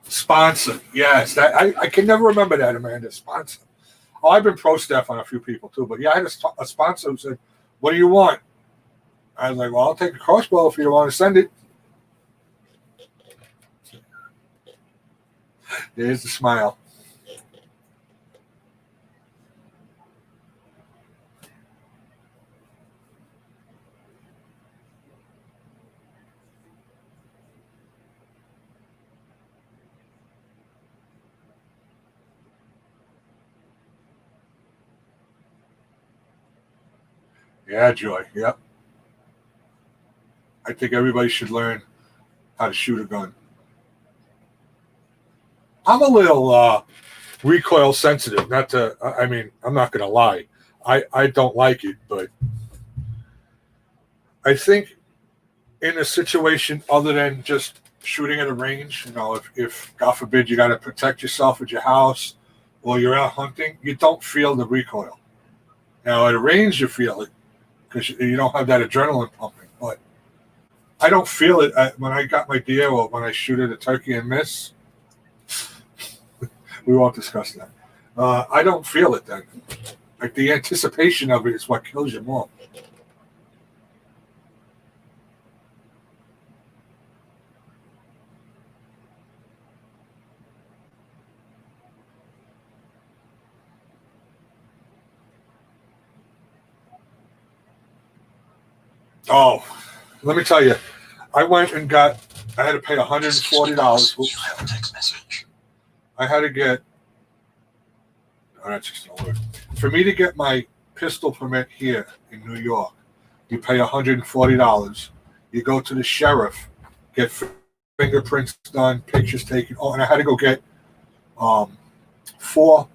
Sponsor. Yes, that I can never remember that, Amanda. Sponsor. Oh, I've been pro staff on a few people too, but yeah, I had a sponsor who said, "What do you want?" I was like, "Well, I'll take a crossbow if you want to send it." There's the smile. Yeah, Joy. Yep. I think everybody should learn how to shoot a gun. I'm a little recoil sensitive. I'm not going to lie. I don't like it, but I think in a situation other than just shooting at a range, if God forbid you got to protect yourself at your house or you're out hunting, you don't feel the recoil. Now at a range you feel it because you don't have that adrenaline pumping. But I don't feel it when I got my deer or when I shoot at a turkey and miss. We won't discuss that. I don't feel it then. Like the anticipation of it is what kills you more. Oh, let me tell you, I went and I had to pay $140. You have a text message. I had to get, that's just an alert. For me to get my pistol permit here in New York, You pay $140. You go to the sheriff, get fingerprints done, pictures taken. Oh, and I had to go get 4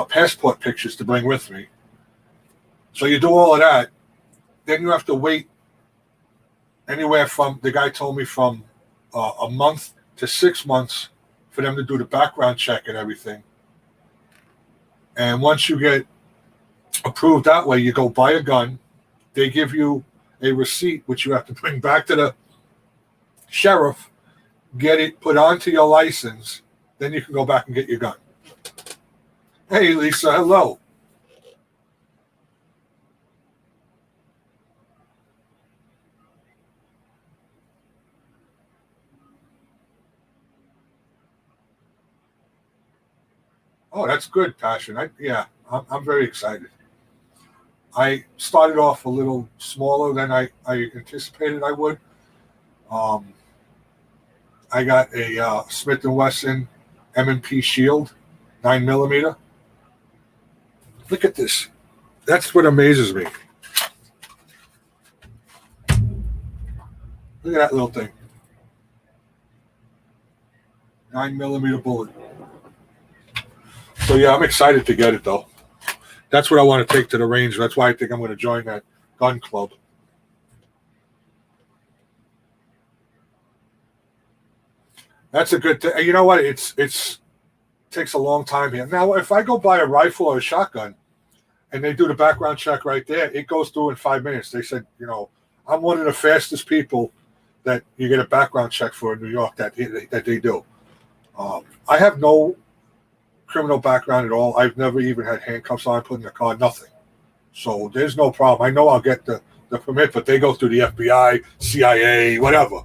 passport pictures to bring with me. So you do all of that. Then you have to wait anywhere from, the guy told me, from a month to 6 months for them to do the background check and everything. And once you get approved that way, you go buy a gun. They give you a receipt, which you have to bring back to the sheriff, get it put onto your license, then you can go back and get your gun. Hey, Lisa, hello. Oh, that's good, Passion. I'm very excited. I started off a little smaller than I anticipated I would. I got a Smith & Wesson M&P Shield 9mm. Look at this. That's what amazes me. Look at that little thing. 9mm bullet. So yeah, I'm excited to get it though. That's what I want to take to the range. That's why I think I'm going to join that gun club. That's a good thing. You know what? It's takes a long time here. Now, if I go buy a rifle or a shotgun, and they do the background check right there, it goes through in 5 minutes. They said, I'm one of the fastest people that you get a background check for in New York that they do. I have no criminal background at all. I've never even had handcuffs on, put in the car, nothing. So there's no problem. I know I'll get the permit, but they go through the FBI, CIA, whatever,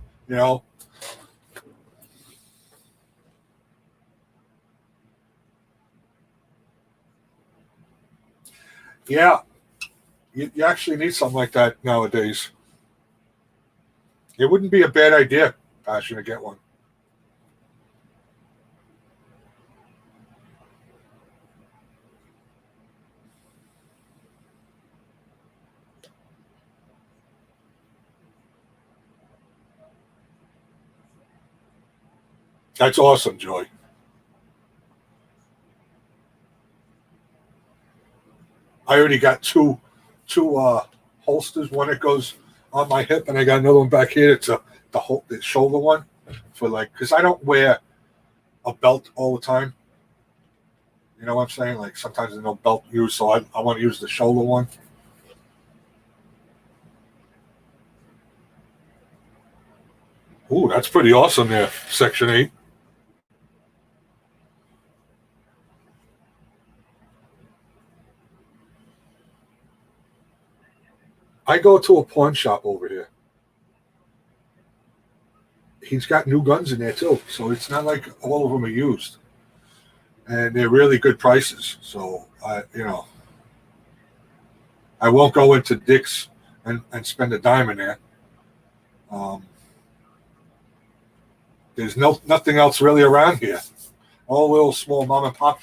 Yeah, you actually need something like that nowadays. It wouldn't be a bad idea, Passion, to get one. That's awesome, Joy. I already got two holsters. One that goes on my hip, and I got another one back here. It's the shoulder one for because I don't wear a belt all the time. You know what I'm saying? Like sometimes there's no belt used, so I want to use the shoulder one. Ooh, that's pretty awesome there, Section 8. I go to a pawn shop over here. He's got new guns in there too, so it's not like all of them are used, and they're really good prices. So I won't go into Dick's and spend a dime in there. There's nothing else really around here. All little small mom and pop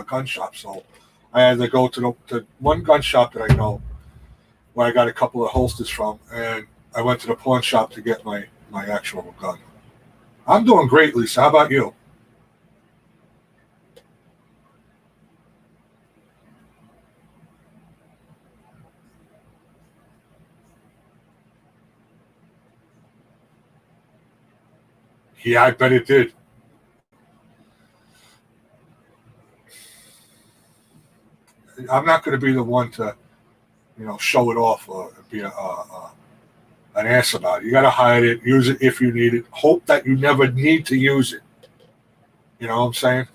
gun shops. So I had to go to one gun shop that I know, where I got a couple of holsters from, and I went to the pawn shop to get my actual gun. I'm doing great, Lisa. How about you? Yeah, I bet it did. I'm not going to be the one to, show it off or be an ass about it. You got to hide it, use it if you need it. Hope that you never need to use it. You know what I'm saying?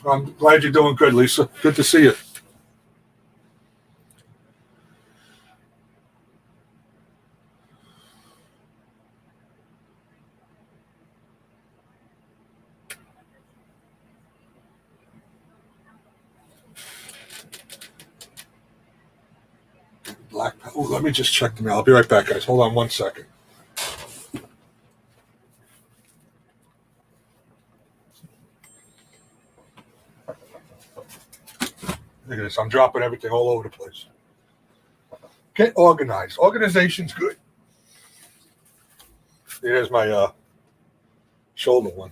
I'm glad you're doing good, Lisa. Good to see you. Black. Oh, let me just check the mail. I'll be right back, guys. Hold on one second. Look at this. I'm dropping everything all over the place. Get organized. Organization's good. There's my shoulder one.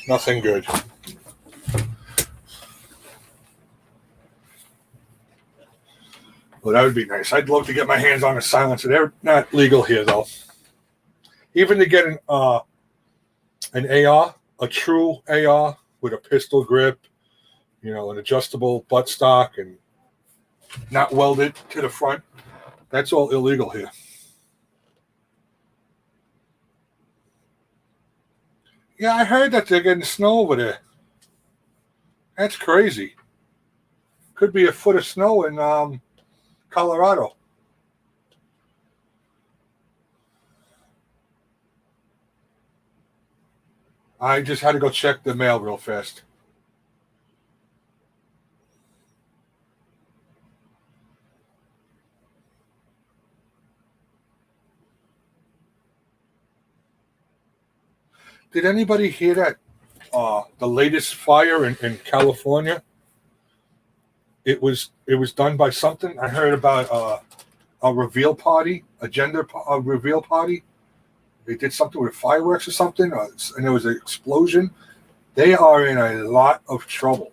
Nothing good. Well, that would be nice. I'd love to get my hands on a silencer. They're not legal here, though. Even to get an AR, a true AR with a pistol grip, you know, an adjustable buttstock and not welded to the front, that's all illegal here. Yeah, I heard that they're getting snow over there. That's crazy. Could be a foot of snow in Colorado. I just had to go check the mail real fast. Did anybody hear that? The latest fire in California. It was done by something. I heard about a reveal party, a gender reveal party. They did something with fireworks or something, and there was an explosion. They are in a lot of trouble.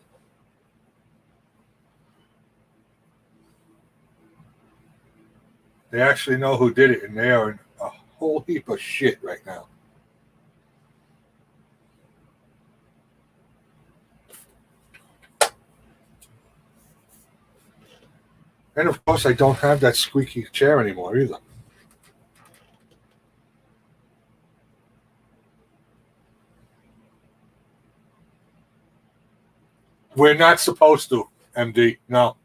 They actually know who did it, and they are in a whole heap of shit right now. And of course, I don't have that squeaky chair anymore either. We're not supposed to, MD. No.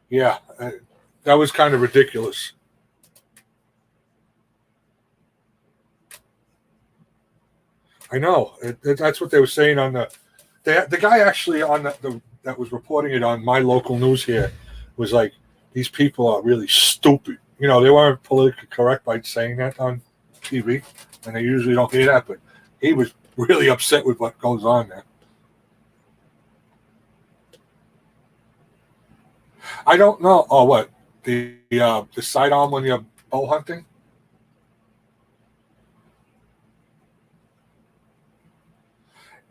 Yeah, that was kind of ridiculous. I know. That's what they were saying on the guy actually on that was reporting it on my local news here was like, these people are really stupid. You know, they weren't politically correct by saying that on TV, and they usually don't hear that, but he was really upset with what goes on there. I don't know. Oh, what? The sidearm when you're bow hunting?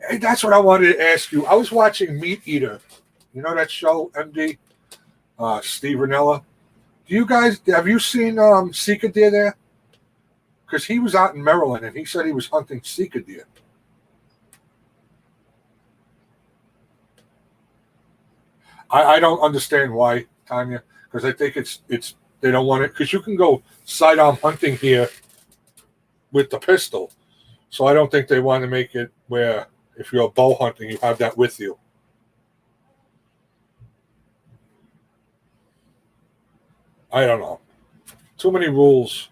Hey, that's what I wanted to ask you. I was watching Meat Eater. You know that show, MD? Steve Ranella. Do you guys, have you seen Sika deer there? Because he was out in Maryland and he said he was hunting Sika deer. I don't understand why, Tanya, because I think it's they don't want it, because you can go sidearm hunting here with the pistol. So I don't think they want to make it where if you're bow hunting, you have that with you. I don't know. Too many rules.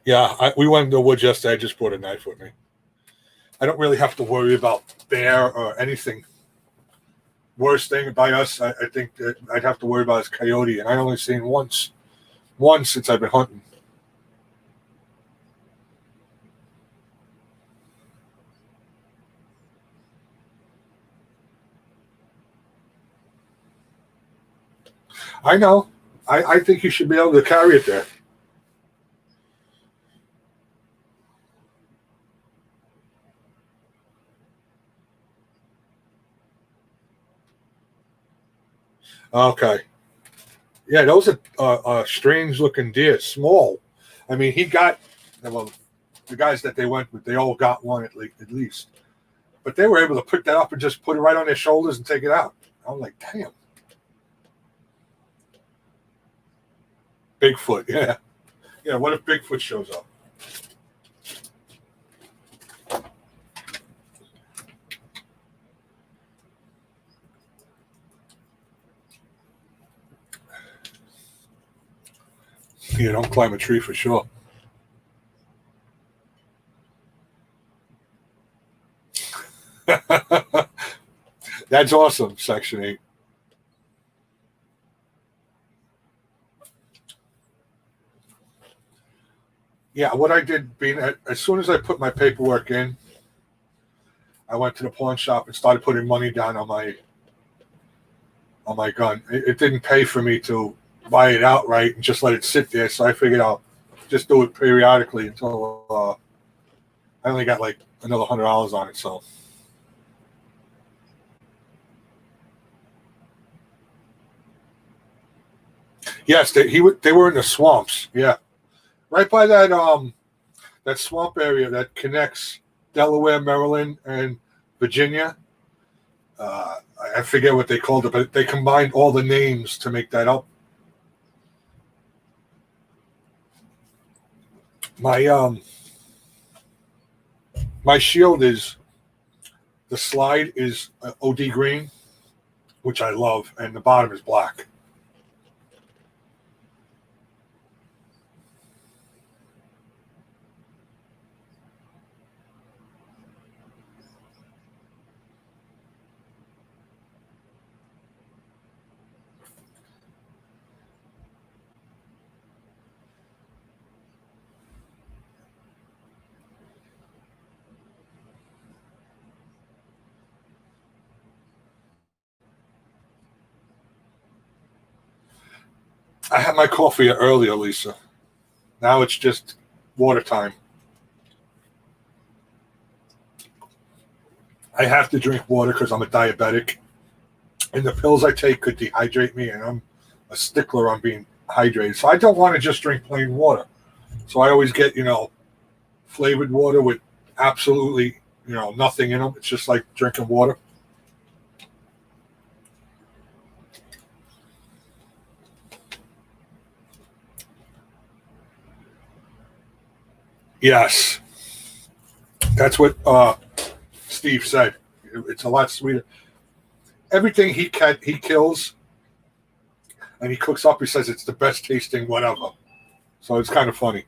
Yeah, we went in the woods yesterday. I just brought a knife with me. I don't really have to worry about bear or anything. Worst thing by us, I think that I'd have to worry about is coyote, and I only seen once since I've been hunting. I know. I think you should be able to carry it there. Okay. Yeah, those are strange looking deer, small. I mean, well, the guys that they went with, they all got one at least. But they were able to pick that up and just put it right on their shoulders and take it out. I was like, damn. Bigfoot, yeah. Yeah, what if Bigfoot shows up? You don't climb a tree for sure. That's awesome, Section 8. Yeah, what I did, as soon as I put my paperwork in, I went to the pawn shop and started putting money down on my gun. It didn't pay for me to buy it outright and just let it sit there, so I figured I'll just do it periodically until I only got like another $100 on it. So yes, they were in the swamps. Yeah, right by that swamp area that connects Delaware, Maryland, and Virginia. I forget what they called it, but they combined all the names to make that up. My shield is the slide is OD green, which I love, and the bottom is black. I had my coffee earlier, Lisa. Now it's just water time. I have to drink water because I'm a diabetic, and the pills I take could dehydrate me, and I'm a stickler on being hydrated. So I don't want to just drink plain water. So I always get, flavored water with absolutely, nothing in them. It's just like drinking water. Yes, that's what Steve said. It's a lot sweeter. Everything he kills and he cooks up, he says it's the best tasting whatever. So it's kind of funny.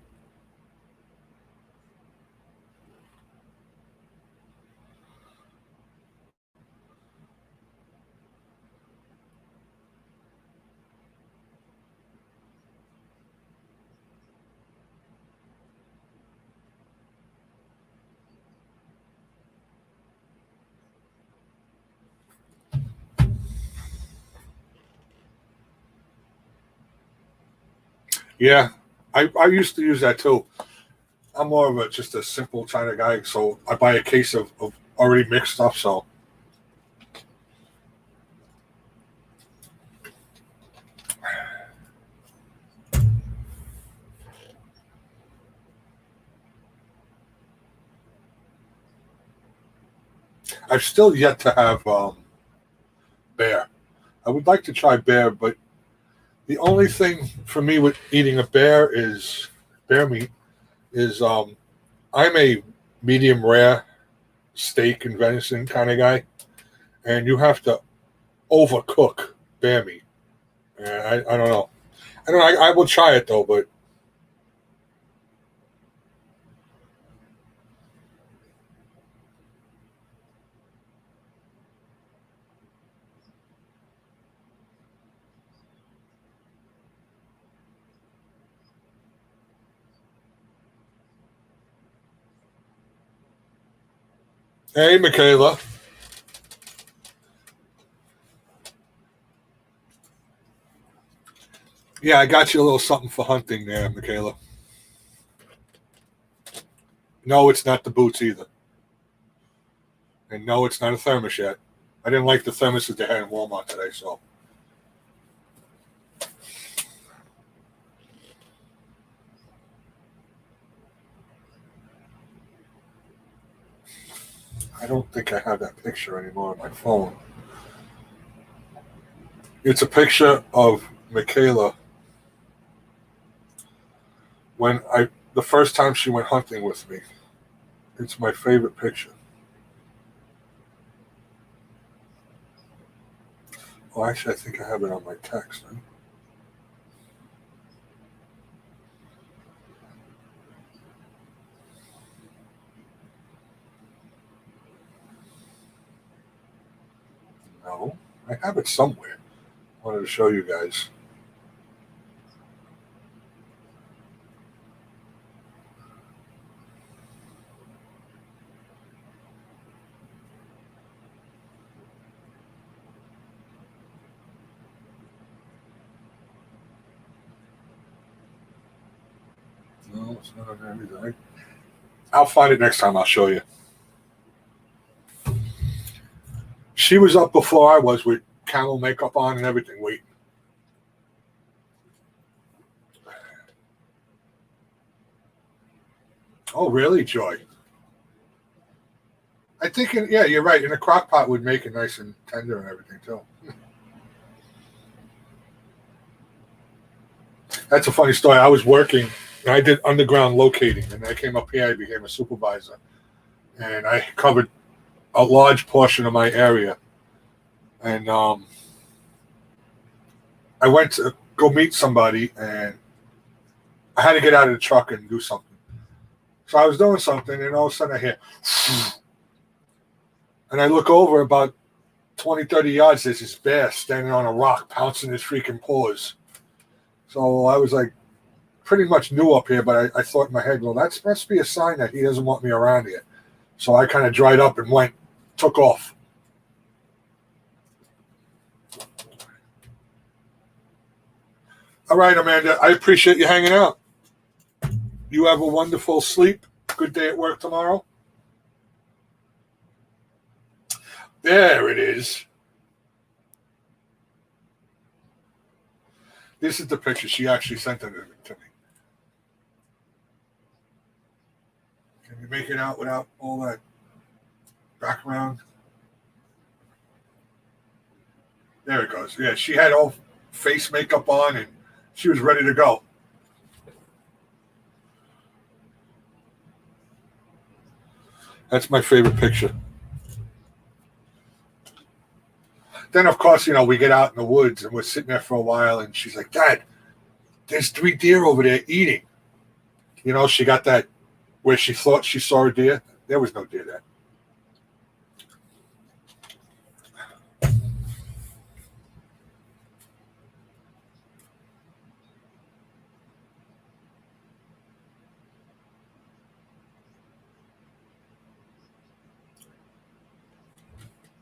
Yeah, I used to use that too. I'm more of just a simple kind of guy, so I buy a case of already mixed stuff. So I've still yet to have bear. I would like to try bear, but The only thing for me with eating a bear meat is I'm a medium rare steak and venison kind of guy, and you have to overcook bear meat. And I don't know. I will try it though, but hey, Michaela. Yeah, I got you a little something for hunting there, Michaela. No, it's not the boots either. And no, it's not a thermos yet. I didn't like the thermoses they had in Walmart today, so. I don't think I have that picture anymore on my phone. It's a picture of Michaela the first time she went hunting with me. It's my favorite picture. Oh, actually, I think I have it on my text. Right? No, I have it somewhere. I wanted to show you guys. No, it's not on there either. I'll find it next time. I'll show you. She was up before I was with camel makeup on and everything. Wait. Oh, really, Joy? I think, yeah, you're right. In a crock pot would make it nice and tender and everything, too. That's a funny story. I was working, and I did underground locating, and I came up here. I became a supervisor, and I covered a large portion of my area. And I went to go meet somebody, and I had to get out of the truck and do something. So I was doing something, and all of a sudden I hear, and I look over about 20, 30 yards. There's this bear standing on a rock, pouncing his freaking paws. So I was like, pretty much new up here, but I thought in my head, well, that must be a sign that he doesn't want me around here. So I kind of dried up and took off. All right, Amanda, I appreciate you hanging out. You have a wonderful sleep. Good day at work tomorrow. There it is. This is the picture. She actually sent it to me. Can you make it out without all that background? There it goes. Yeah, she had all face makeup on and she was ready to go. That's my favorite picture. Then, of course, we get out in the woods and we're sitting there for a while and she's like, Dad, there's 3 deer over there eating. She got that where she thought she saw a deer. There was no deer there.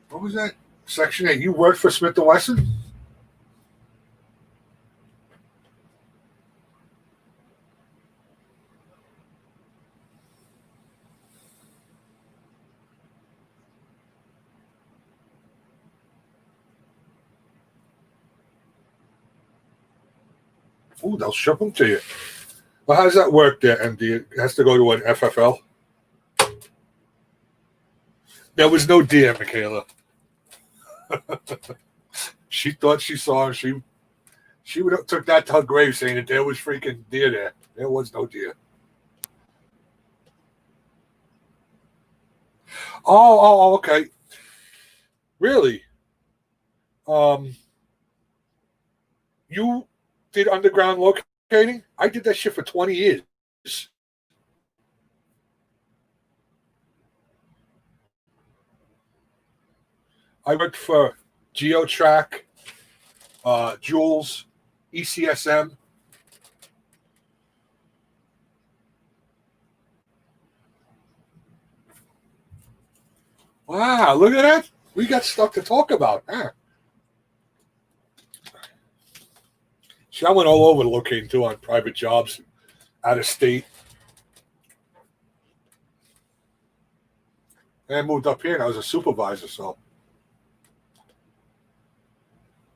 What was that? Section 8. You worked for Smith & Wesson? Ooh, they'll ship them to you. Well, how does that work there, MD? It has to go to an FFL? There was no deer, Michaela. She thought she saw him. She would have took that to her grave saying that there was freaking deer there. There was no deer. Oh, okay. Really? You did underground locating? I did that shit for 20 years. I worked for GeoTrack, Jules, ECSM. Wow, look at that. We got stuff to talk about. Huh? See, I went all over locating too on private jobs, out of state. And I moved up here and I was a supervisor, so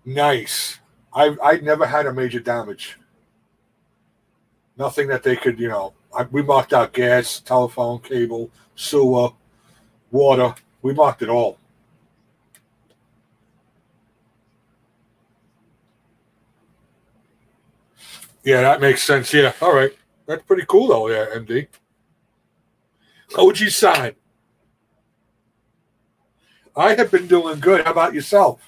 nice. I'd never had a major damage. Nothing that they could, we marked out gas, telephone, cable, sewer, water. We marked it all. Yeah, that makes sense. Yeah, all right. That's pretty cool, though, yeah, MD. OG sign. I have been doing good. How about yourself?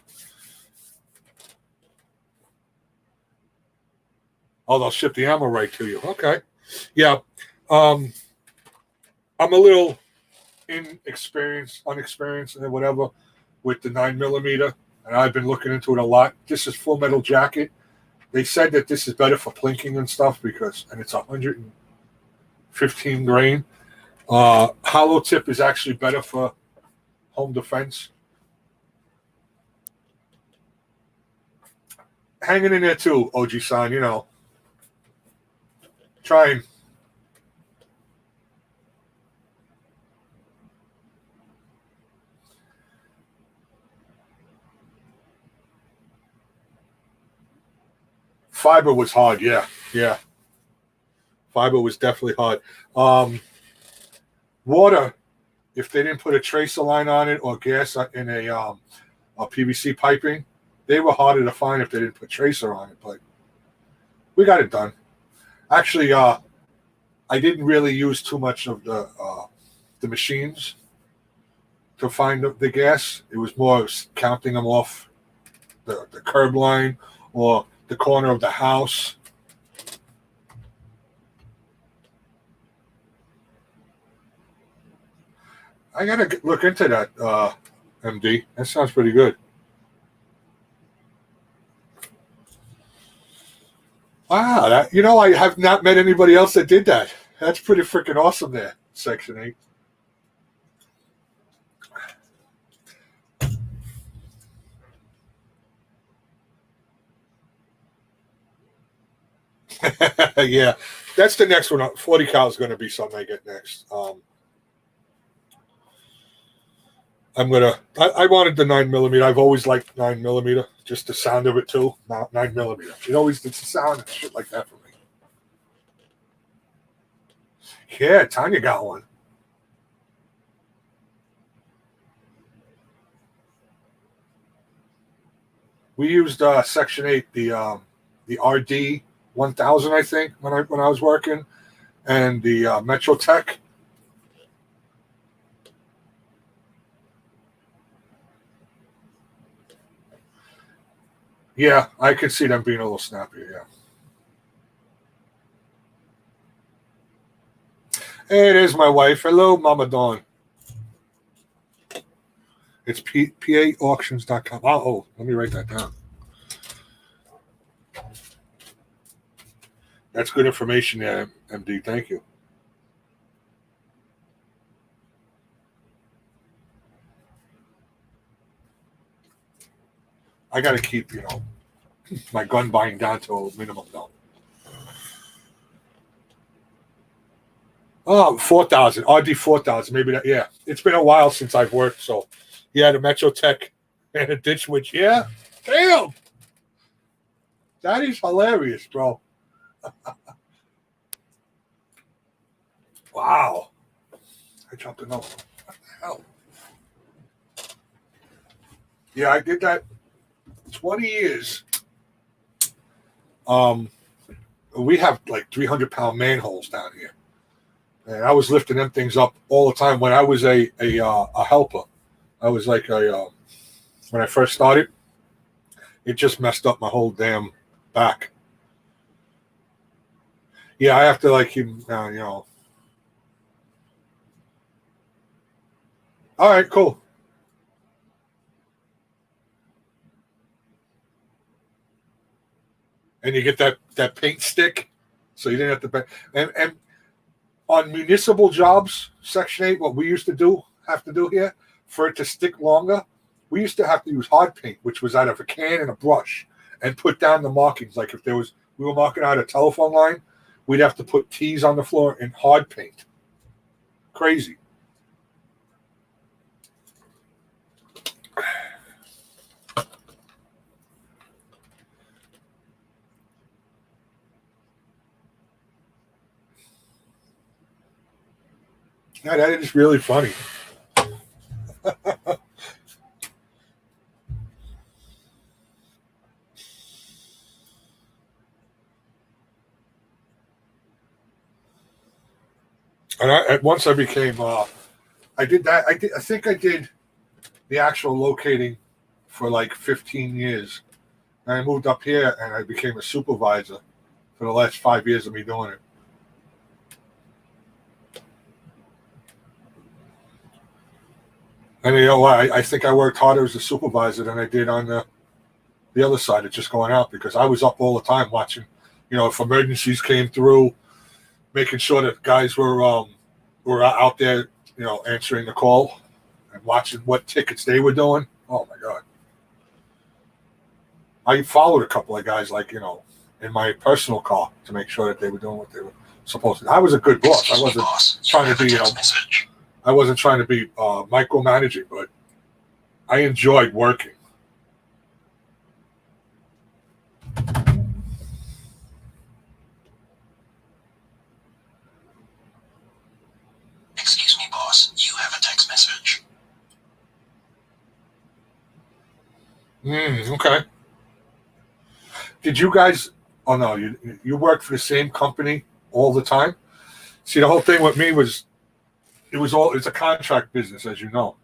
Oh, they'll ship the ammo right to you. Okay. Yeah. I'm a little unexperienced, and whatever with the 9mm, and I've been looking into it a lot. This is Full Metal Jacket. They said that this is better for plinking and stuff and it's 115 grain. Hollow tip is actually better for home defense. Hanging in there too, OG sign, trying. Fiber was hard, yeah. Fiber was definitely hard. Water, if they didn't put a tracer line on it or gas in a PVC piping, they were harder to find if they didn't put tracer on it. But we got it done. Actually, I didn't really use too much of the machines to find the gas. It was more counting them off the curb line or the corner of the house. I gotta look into that, MD. That sounds pretty good. Wow, I have not met anybody else that did that. That's pretty freaking awesome there, Section 8. Yeah, that's the next one. 40 cal is going to be something I get next. I wanted the 9mm. I've always liked 9mm, just the sound of it too. 9mm. It's the sound and shit like that for me. Yeah, Tanya got one. We used Section 8, the RD 1000, I think, when I was working, and the Metro Tech. Yeah, I could see them being a little snappier, yeah. Hey, there's my wife. Hello, Mama Dawn. It's paauctions.com. Oh, let me write that down. That's good information there, MD. Thank you. I got to keep, my gun buying down to a minimum, though. Oh, 4,000. RD 4,000. Maybe that. Yeah. It's been a while since I've worked. So, yeah, the Metro Tech and a Ditch Witch. Yeah. Damn. That is hilarious, bro. Wow. I dropped a note. What the hell? Yeah, I did that 20 years. We have like 300-pound manholes down here, and I was lifting them things up all the time when I was a helper. I was like when I first started, it just messed up my whole damn back. Yeah, I have to like keep, All right, cool. And you get that paint stick, so you didn't have to pay. And on municipal jobs, Section 8, what we used to have to do here, for it to stick longer, we used to have to use hard paint, which was out of a can and a brush, and put down the markings. Like if we were marking out a telephone line, we'd have to put T's on the floor in hard paint. Crazy. Yeah, that is really funny. And once I became, I did that. I think I did the actual locating for like 15 years. And I moved up here and I became a supervisor for the last 5 years of me doing it. And you know what? I think I worked harder as a supervisor than I did on the other side of just going out, because I was up all the time watching, if emergencies came through, making sure that guys were out there, answering the call and watching what tickets they were doing. Oh my God. I followed a couple of guys, like, in my personal car to make sure that they were doing what they were supposed to. I was a good boss. I wasn't trying to be, I wasn't trying to be micromanaging, but I enjoyed working. Excuse me, boss. You have a text message. Okay. Did you guys? Oh no, you worked for the same company all the time. See, the whole thing with me was it's a contract business, as you know.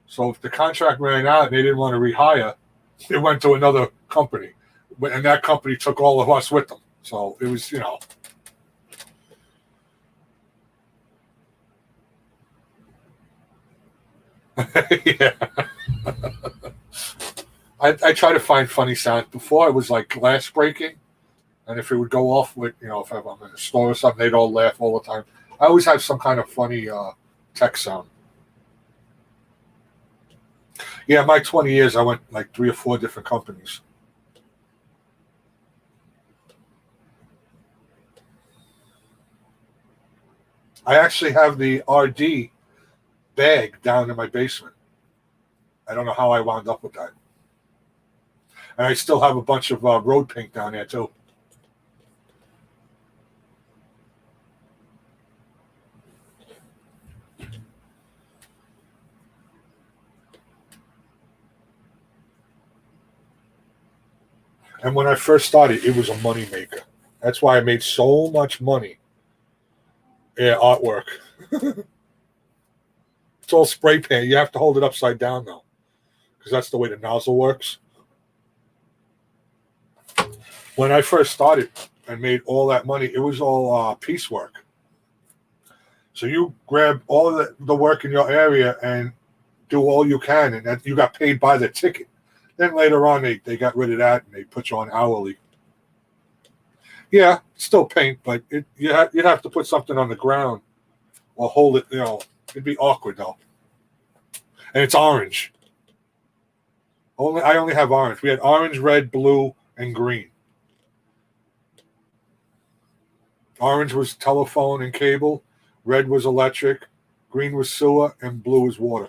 So if the contract ran out and they didn't want to rehire, they went to another company, and that company took all of us with them. So it was, yeah. I try to find funny sounds. Before it was like glass breaking, and if it would go off with, if I'm in a store or something, they'd all laugh all the time. I always have some kind of funny tech sound. Yeah, my 20 years, I went like 3 or 4 different companies. I actually have the RD bag down in my basement. I don't know how I wound up with that. And I still have a bunch of road paint down there too. And when I first started, it was a money maker. That's why I made so much money. Yeah, artwork. It's all spray paint. You have to hold it upside down though, because that's the way the nozzle works. When I first started and made all that money, it was all piecework. So you grab all the work in your area and do all you can, and that you got paid by the ticket. Then later on, they got rid of that and they put you on hourly. Yeah, still paint, but you'd have to put something on the ground or hold it. It'd be awkward though. And it's orange. I only have orange. We had orange, red, blue, and green. Orange was telephone and cable. Red was electric. Green was sewer, and blue was water.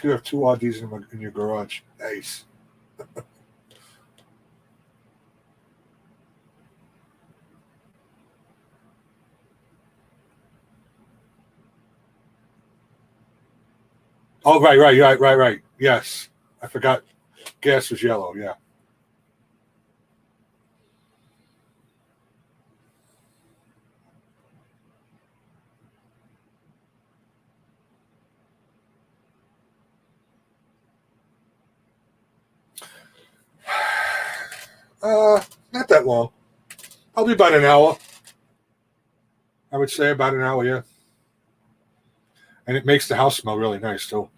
You have 2 RDs in your garage. Nice. Oh, right. Yes. I forgot. Gas was yellow, yeah. Not that long. Probably about an hour. I would say about an hour, yeah. And it makes the house smell really nice too.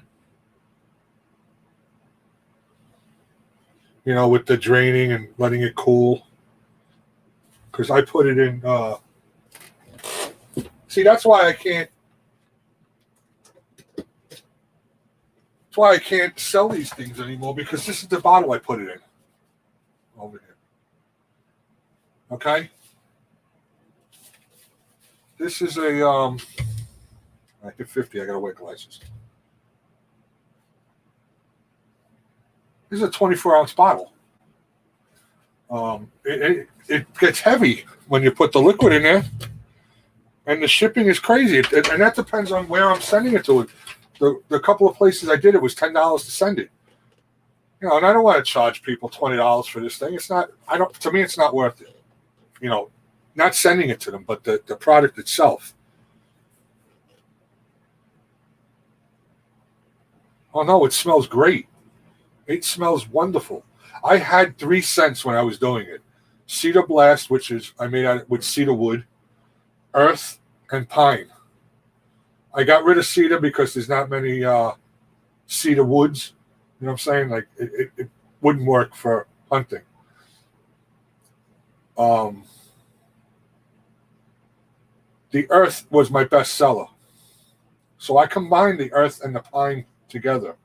You know, with the draining and letting it cool. Because I put it in. See, that's why I can't. That's why I can't sell these things anymore, because this is the bottle I put it in. Over here. Okay? This is a I hit 50, I gotta wear glasses. This is a 24-ounce bottle. It gets heavy when you put the liquid in there, and the shipping is crazy. And that depends on where I'm sending it to. The couple of places I did it was $10 to send it. You know, and I don't want to charge people $20 for this thing. It's not. I don't. To me, it's not worth it. You know, not sending it to them, but the product itself. Oh no, it smells great. It smells wonderful. I had 3 scents when I was doing it. Cedar Blast, which is I made out with cedar wood, earth, and pine. I got rid of cedar because there's not many cedar woods. You know what I'm saying? Like it wouldn't work for hunting. The earth was my best seller. So I combined the earth and the pine together,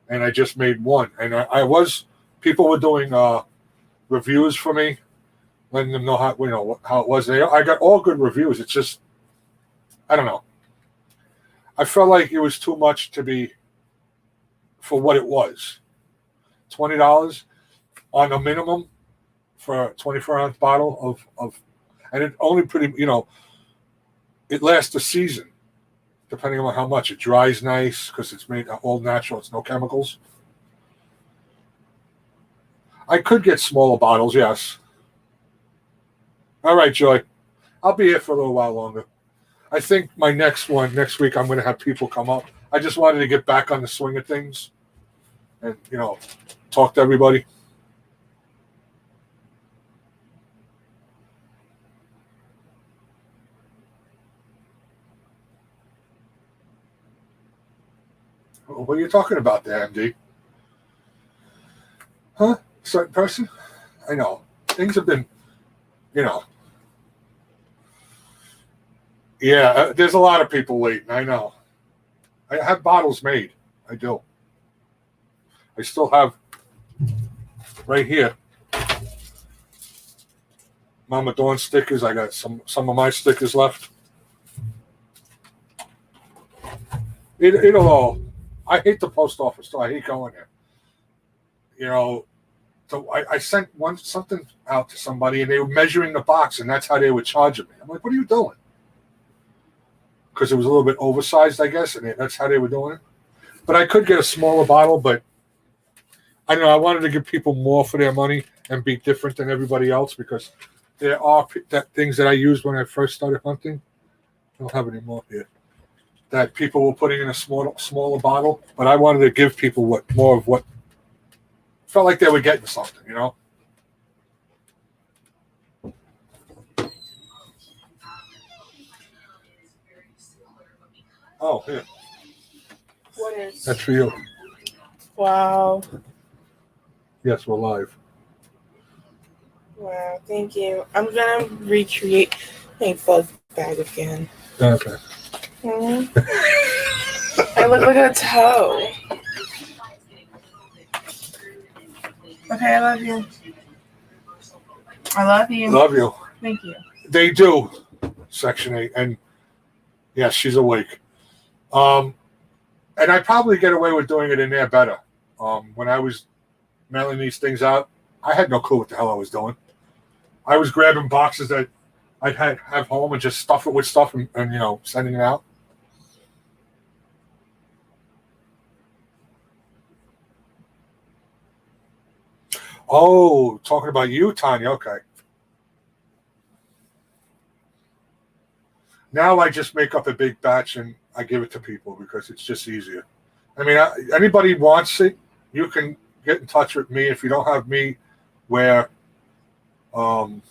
and I just made one. And people were doing reviews for me, letting them know how it was. I got all good reviews. It's just, I don't know. I felt like it was too much to be for what it was. $20 on a minimum for a 24-ounce bottle of, and it only it lasts a season, depending on how much. It dries nice because it's made all natural. It's no chemicals. I could get smaller bottles, yes. All right, Joy. I'll be here for a little while longer. I think my next week, I'm going to have people come up. I just wanted to get back on the swing of things and, talk to everybody. What are you talking about there, MD? Huh? Certain person? I know. Things have been, Yeah, there's a lot of people waiting. I know. I have bottles made. I do. I still have right here Mama Dawn stickers. I got some of my stickers left. It'll all. I hate the post office, so I hate going there. So I sent something out to somebody, and they were measuring the box, and that's how they were charging me. I'm like, what are you doing? Because it was a little bit oversized, I guess, and that's how they were doing it. But I could get a smaller bottle, but I don't know. I wanted to give people more for their money and be different than everybody else, because there are things that I used when I first started hunting. I don't have any more here. That people were putting in a smaller bottle, but I wanted to give people more of what felt like they were getting something, Oh, here. What is? That's for you. Wow. Yes, we're live. Wow, thank you. I'm gonna recreate my bug bag again. Okay. I look like a toe. Okay, I love you. I love you. Love you. Thank you. They do, Section 8. And yes, she's awake. And I probably get away with doing it in there better. When I was mailing these things out, I had no clue what the hell I was doing. I was grabbing boxes that I'd have home and just stuff it with stuff and sending it out. Oh, talking about you, Tanya. Okay. Now I just make up a big batch and I give it to people because it's just easier. I mean, anybody wants it, you can get in touch with me. If you don't have me, where um,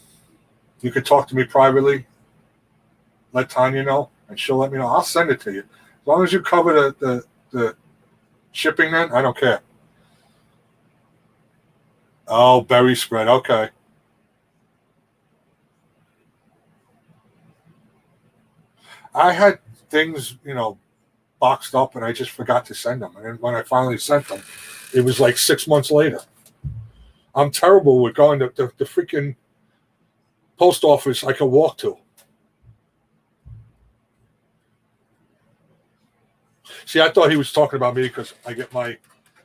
you can talk to me privately, let Tanya know, and she'll let me know. I'll send it to you. As long as you cover the shipping, then I don't care. Oh, berry spread. Okay. I had things, boxed up, and I just forgot to send them. And then when I finally sent them, it was like 6 months later. I'm terrible with going to the freaking post office I can walk to. See, I thought he was talking about me because I get my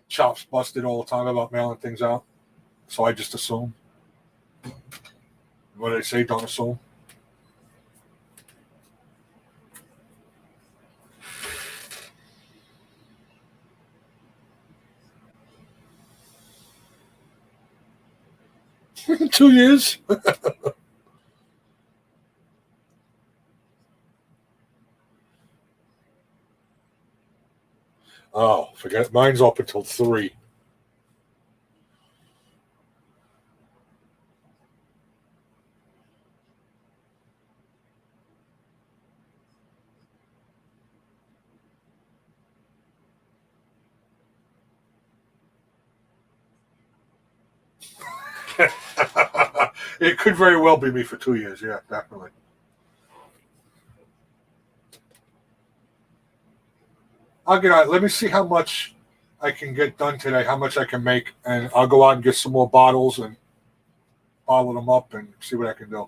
chops busted all the time about mailing things out. So I just assume. What do they say? Don't assume. Two years. Oh, forget it. Mine's up until 3. It could very well be me for 2 years. Yeah, definitely. I'll get out. Let me see how much I can get done today, how much I can make, and I'll go out and get some more bottles and bottle them up and see what I can do.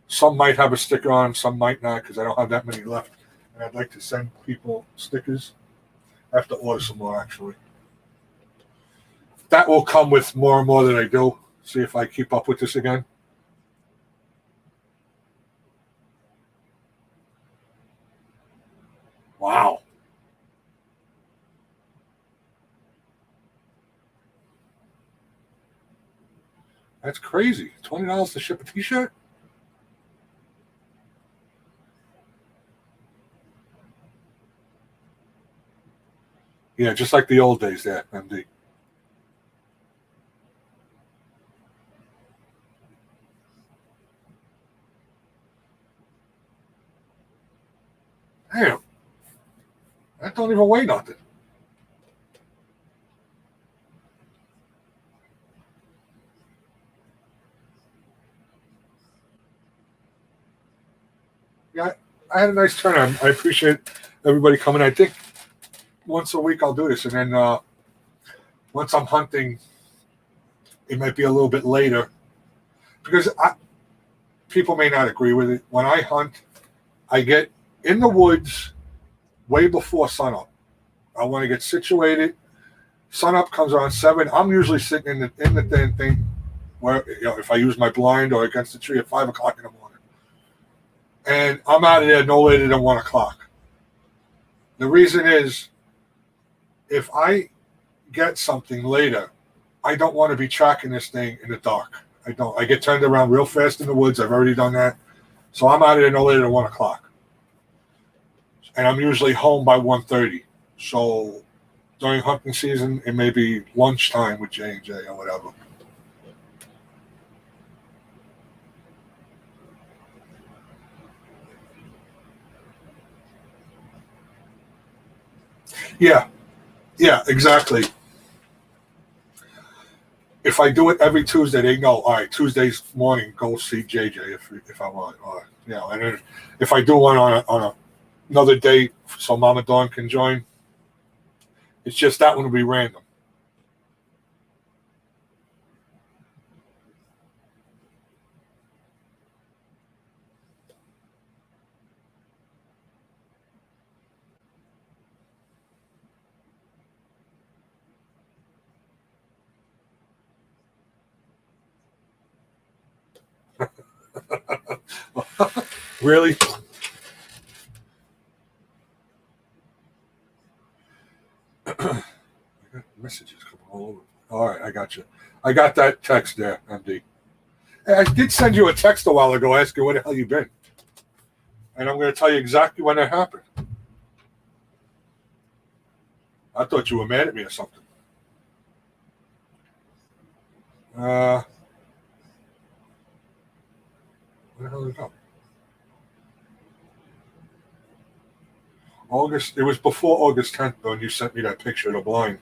Some might have a sticker on them, some might not, because I don't have that many left. And I'd like to send people stickers. I have to order some more, actually. That will come with more and more that I do. See if I keep up with this again. Wow. That's crazy. $20 to ship a t-shirt? Yeah, just like the old days there, MD. Damn, that don't even weigh nothing. Yeah, I had a nice turn. I appreciate everybody coming. I think once a week I'll do this, and then once I'm hunting, it might be a little bit later because people may not agree with it. When I hunt, I get in the woods way before sunup. I want to get situated. Sunup comes around 7. I'm usually sitting in the damn thing where if I use my blind or against the tree at 5 o'clock in the morning, and I'm out of there no later than 1 o'clock. The reason is if I get something later, I don't want to be tracking this thing in the dark. I don't. I get turned around real fast in the woods. I've already done that. So I'm out of there no later than 1 o'clock. And I'm usually home by 1:30. So during hunting season, it may be lunchtime with J&J or whatever. Yeah, yeah, exactly. If I do it every Tuesday, they know. All right, Tuesdays morning, go see JJ if I want. Or and then if I do one another day, so Mama Dawn can join, it's just that one will be random. Really? Messages coming all over. All right, I got you. I got that text there, MD. Hey, I did send you a text a while ago asking where the hell you been. And I'm going to tell you exactly when it happened. I thought you were mad at me or something. Where the hell did it go? It was before August 10th when you sent me that picture of the blind.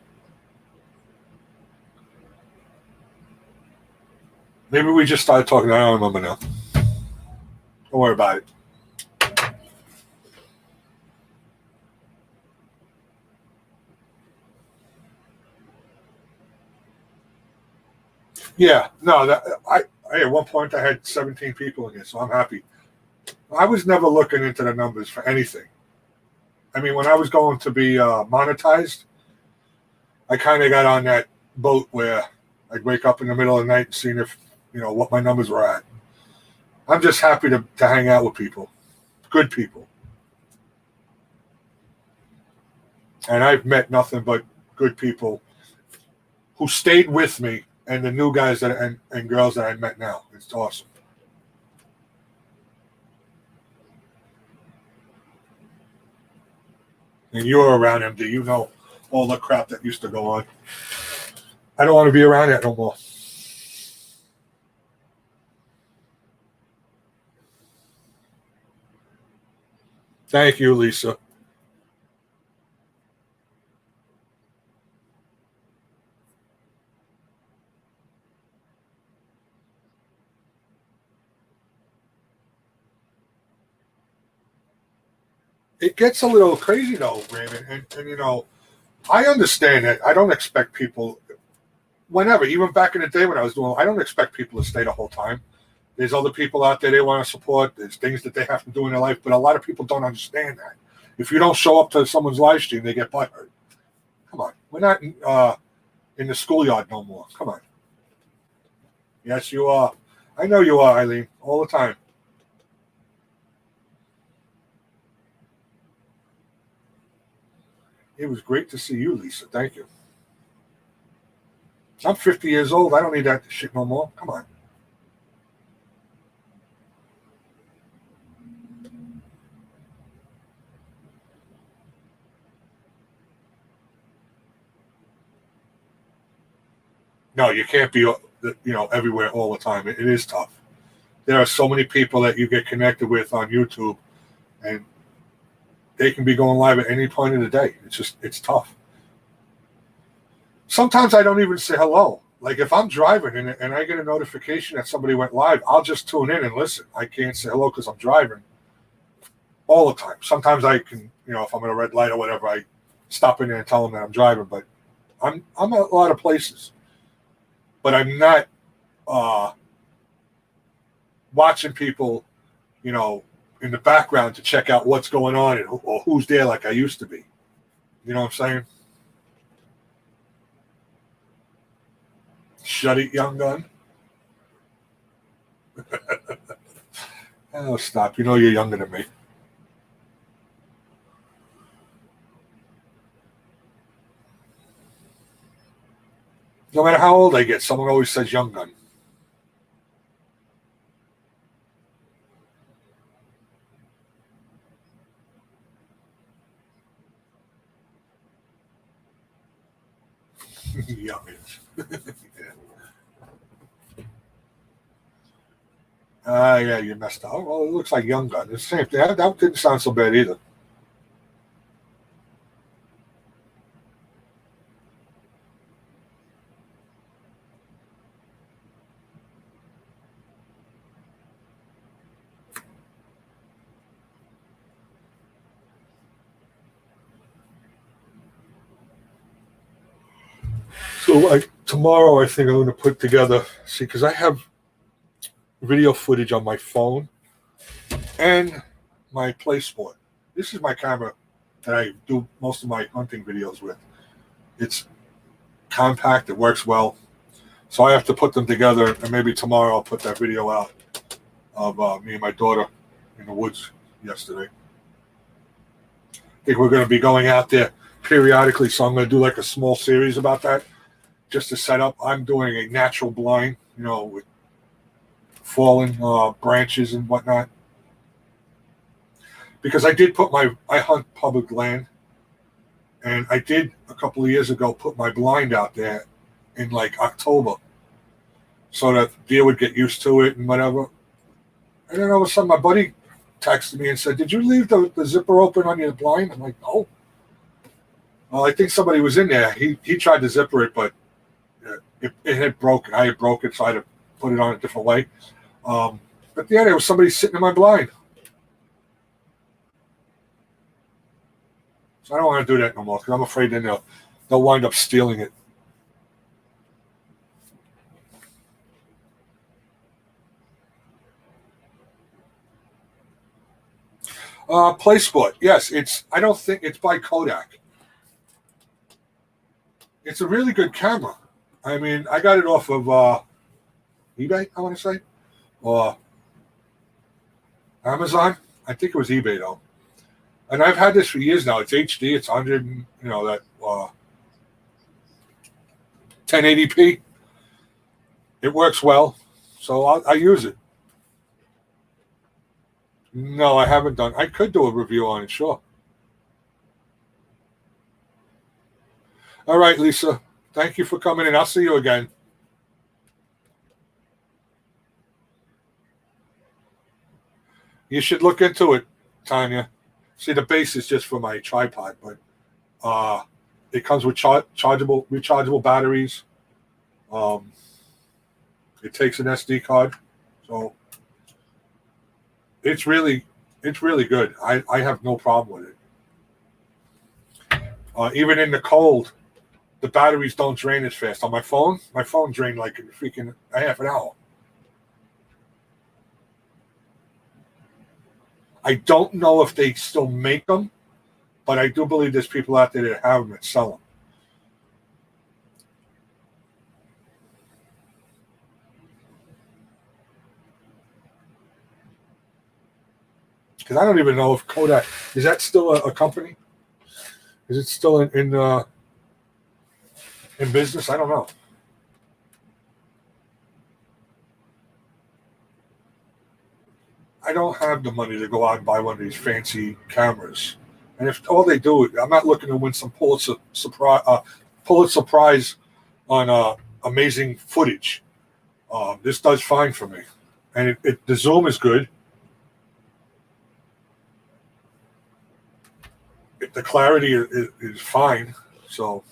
Maybe we just started talking. I don't remember now. Don't worry about it. Yeah, no, I at one point I had 17 people in here, so I'm happy. I was never looking into the numbers for anything. I mean, when I was going to be monetized, I kind of got on that boat where I'd wake up in the middle of the night and seeing if, what my numbers were at. I'm just happy to hang out with people, good people. And I've met nothing but good people who stayed with me, and the new guys and girls that I met now. It's awesome. And you're around, MD. You know all the crap that used to go on. I don't want to be around that no more. Thank you, Lisa. It gets a little crazy though, Raymond, and I understand that. I don't expect people, whenever, even back in the day when I was doing, I don't expect people to stay the whole time. There's other people out there they want to support. There's things that they have to do in their life, but a lot of people don't understand that. If you don't show up to someone's live stream, they get butthurt. Come on, we're not in the schoolyard no more. Come on. Yes, you are. I know you are, Eileen, all the time. It was great to see you, Lisa. Thank you. I'm 50 years old. I don't need that shit no more. Come on. No, you can't be, everywhere all the time. It is tough. There are so many people that you get connected with on YouTube, and they can be going live at any point of the day. It's tough. Sometimes I don't even say hello. Like if I'm driving and I get a notification that somebody went live, I'll just tune in and listen. I can't say hello because I'm driving all the time. Sometimes I can, if I'm at a red light or whatever, I stop in there and tell them that I'm driving. But I'm at a lot of places. But I'm not watching people, in the background to check out what's going on or who's there like I used to be. You know what I'm saying? Shut it, young gun. Oh, stop. You know you're younger than me. No matter how old I get, someone always says young gun. Youngins. Yeah. Yeah, you messed up. Well, it looks like young gun. It's the same thing. That didn't sound so bad either. So tomorrow I think I'm going to put together, because I have video footage on my phone and my Play Sport. This is my camera that I do most of my hunting videos with. It's compact. It works well. So I have to put them together, and maybe tomorrow I'll put that video out of me and my daughter in the woods yesterday. I think we're going to be going out there periodically, so I'm going to do like a small series about that just to set up. I'm doing a natural blind, with fallen branches and whatnot. Because I hunt public land, and I did a couple of years ago put my blind out there in like October so that deer would get used to it and whatever. And then all of a sudden my buddy texted me and said, "Did you leave the zipper open on your blind?" I'm like, "No." Well, I think somebody was in there. He tried to zipper it, but it had broken. I had broken, so I had to put it on a different way. But yeah, there was somebody sitting in my blind. So I don't want to do that no more because I'm afraid then they'll wind up stealing it. PlaySport, yes, I don't think it's by Kodak. It's a really good camera. I mean, I got it off of eBay, I want to say, or Amazon. I think it was eBay though. And I've had this for years now. It's HD. It's 100, that 1080p. It works well, so I use it. No, I haven't done. I could do a review on it, sure. All right, Lisa. Thank you for coming in. I'll see you again. You should look into it, Tanya. See, the base is just for my tripod, but it comes with rechargeable batteries. It takes an SD card, so it's really good. I have no problem with it. Even in the cold, the batteries don't drain as fast. On my phone drained like in freaking a half an hour. I don't know if they still make them, but I do believe there's people out there that have them and sell them. Because I don't even know if Kodak is that still a company? Is it still in business? I don't know. I don't have the money to go out and buy one of these fancy cameras. And if all they do, I'm not looking to win some Pulitzer Prize on amazing footage. This does fine for me, and the zoom is good. The clarity is fine. So.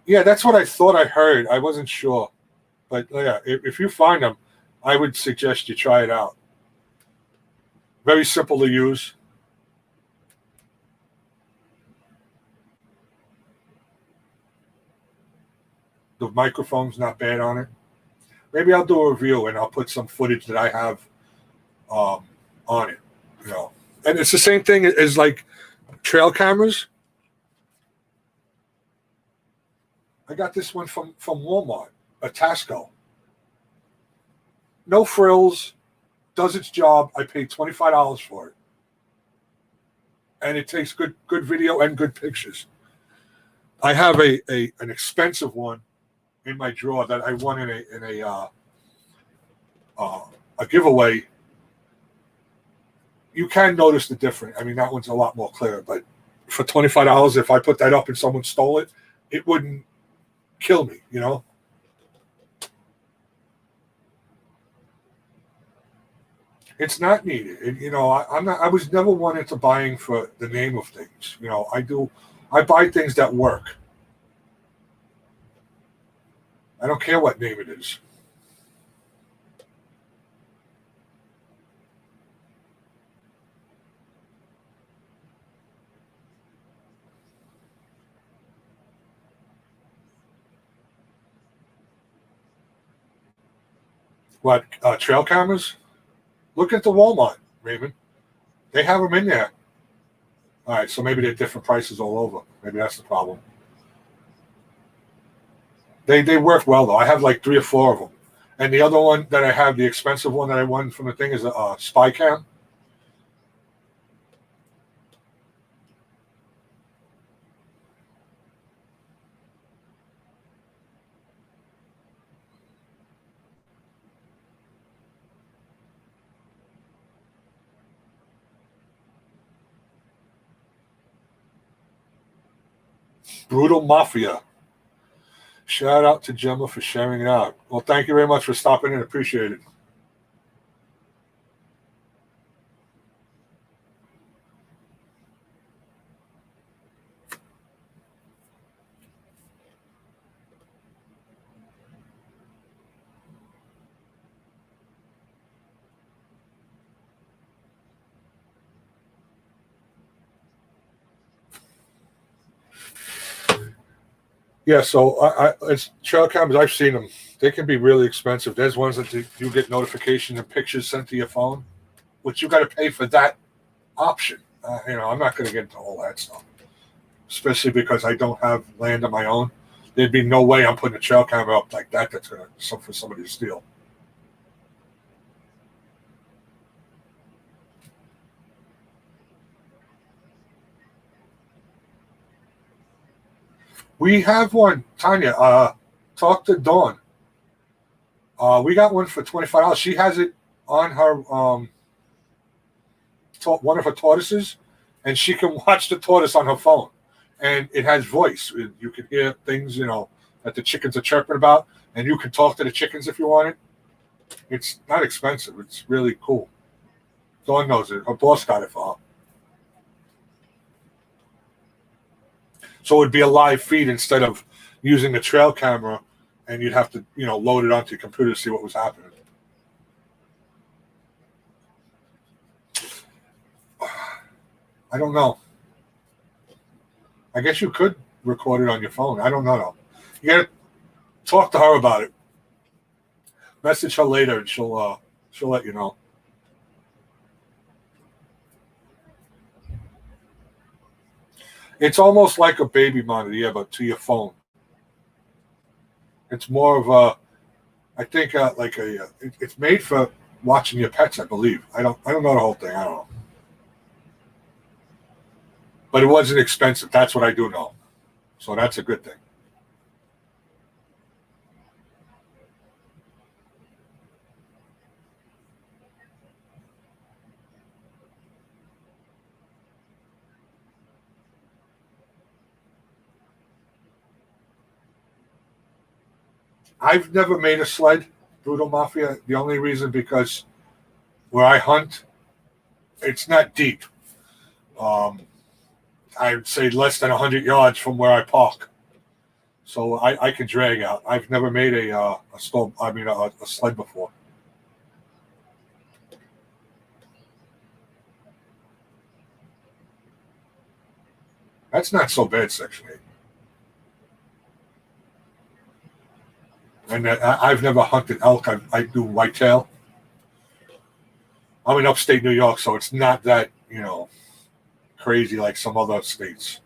Yeah, that's what I thought I heard. I wasn't sure. But yeah, if you find them, I would suggest you try it out. Very simple to use. The microphone's not bad on it. Maybe I'll do a review and I'll put some footage that I have on it. And it's the same thing as like trail cameras. I got this one from Walmart, a Tasco. No frills, does its job. I paid $25 for it, and it takes good video and good pictures. I have an expensive one in my drawer that I won in a giveaway. You can notice the difference. I mean, that one's a lot more clear, but for $25, if I put that up and someone stole it, it wouldn't kill me, It's not needed. I was never one into buying for the name of things. I buy things that work. I don't care what name it is. What, trail cameras? Look at the Walmart, Raymond. They have them in there. All right, so maybe they're different prices all over. Maybe that's the problem. They work well though. I have like 3 or 4 of them, and the other one that I have, the expensive one that I won from the thing, is a spy cam. Brutal Mafia. Shout out to Gemma for sharing it out. Well, thank you very much for stopping in. Appreciate it. Yeah, so it's trail cams. I've seen them. They can be really expensive. There's ones that you get notifications and pictures sent to your phone, which you got to pay for that option. I'm not going to get into all that stuff, especially because I don't have land of my own. There'd be no way I'm putting a trail camera up like that. That's going to for somebody to steal. We have one, Tanya. Talk to Dawn. We got one for $25. She has it on her one of her tortoises, and she can watch the tortoise on her phone, and it has voice. You can hear things, that the chickens are chirping about, and you can talk to the chickens if you want it. It's not expensive. It's really cool. Dawn knows it. Her boss got it for her. So it'd be a live feed instead of using the trail camera, and you'd have to, load it onto your computer to see what was happening. I don't know. I guess you could record it on your phone. I don't know though. You gotta talk to her about it. Message her later, and she'll let you know. It's almost like a baby monitor, yeah, but to your phone. It's more of a, I think, it's made for watching your pets, I believe. I don't know the whole thing. I don't know. But it wasn't expensive. That's what I do know. So that's a good thing. I've never made a sled, Brutal Mafia. The only reason because where I hunt, it's not deep. I'd say less than 100 yards from where I park. So I can drag out. I've never made a sled before. That's not so bad, Section 8. And I've never hunted elk. I do whitetail. I'm in upstate New York, so it's not that, crazy like some other states.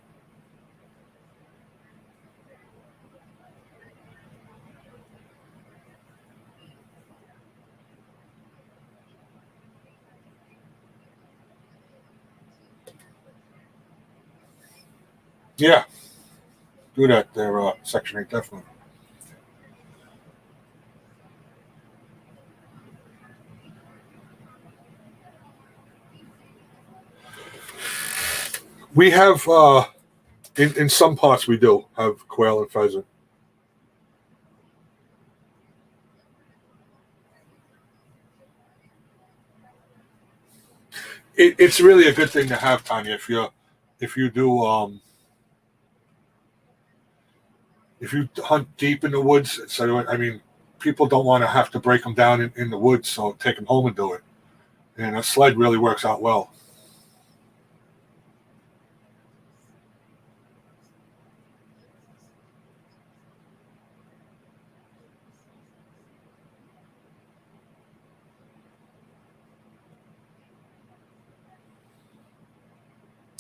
Yeah, do that there, Section 8, definitely. We have, in some parts we do have quail and pheasant. It's really a good thing to have, Tanya, if you do if you hunt deep in the woods. So people don't want to have to break them down in the woods, so take them home and do it. And a sled really works out well.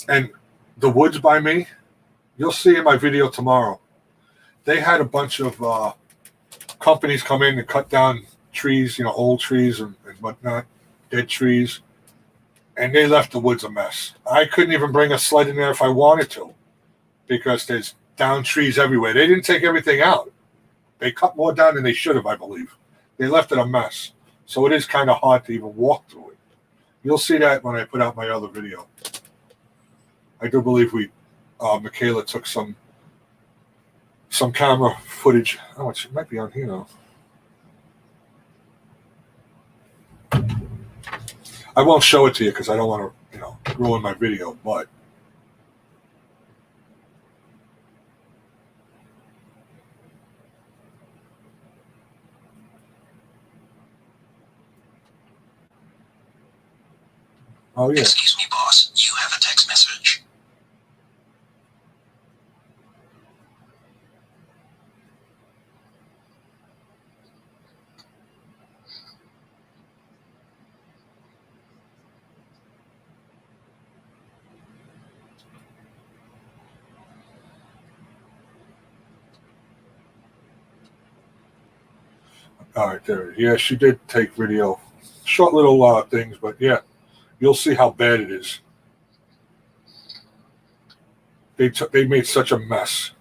And the woods by me, you'll see in my video tomorrow. they had a bunch of companies come in and cut down trees, old trees and whatnot, dead trees, and they left the woods a mess. I couldn't even bring a sled in there if I wanted to because there's down trees everywhere. They didn't take everything out. They cut more down than they should have, I believe. They left it a mess. So it is kind of hard to even walk through it. You'll see that when I put out my other video. I do believe Michaela took some camera footage. Oh, it might be on here now. I won't show it to you because I don't want to, ruin my video, but oh yeah. Excuse me, boss. You have a text message. All right, there. Yeah, she did take video, short little things, but yeah, you'll see how bad it is. They made such a mess.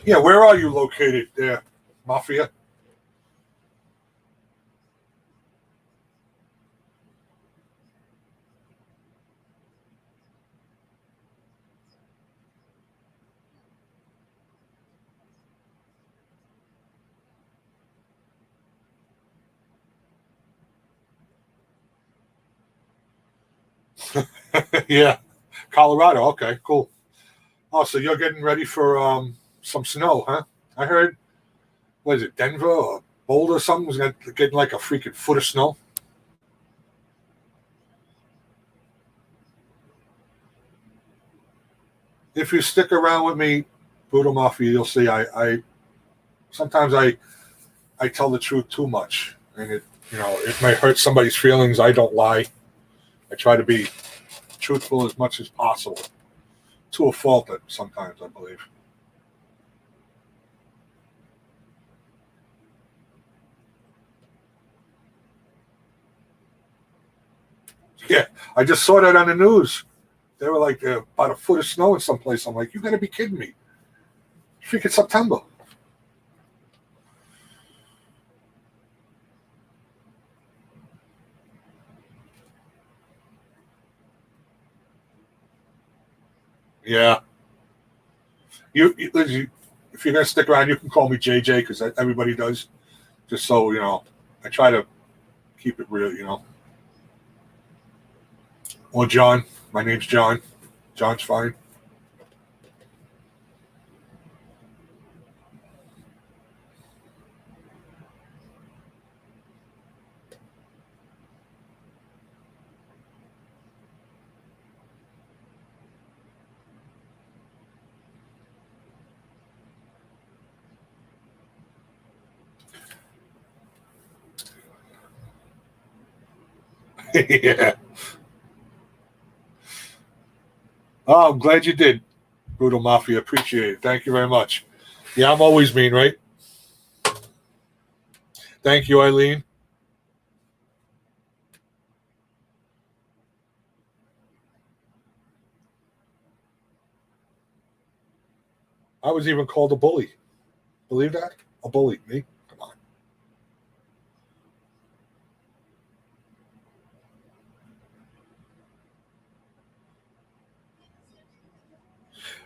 Yeah, where are you located there, Mafia? Yeah, Colorado. Okay, cool. Oh, so you're getting ready for some snow, huh? I heard, what is it, Denver or Boulder or something? Was getting like a freaking foot of snow. If you stick around with me, Brutal Mafia, you'll see I sometimes I tell the truth too much, and it might hurt somebody's feelings. I don't lie. I try to be truthful as much as possible, to a fault that sometimes I believe. Yeah, I just saw that on the news. They were like about a foot of snow in some place. I'm like, you got to be kidding me! Freaking September. Yeah. If you're gonna stick around, you can call me JJ because everybody does. Just so I try to keep it real. Or John. My name's John. John's fine. Yeah. Oh, I'm glad you did, Brutal Mafia. Appreciate it. Thank you very much. Yeah, I'm always mean, right? Thank you, Eileen. I was even called a bully. Believe that? A bully. Me? Come on.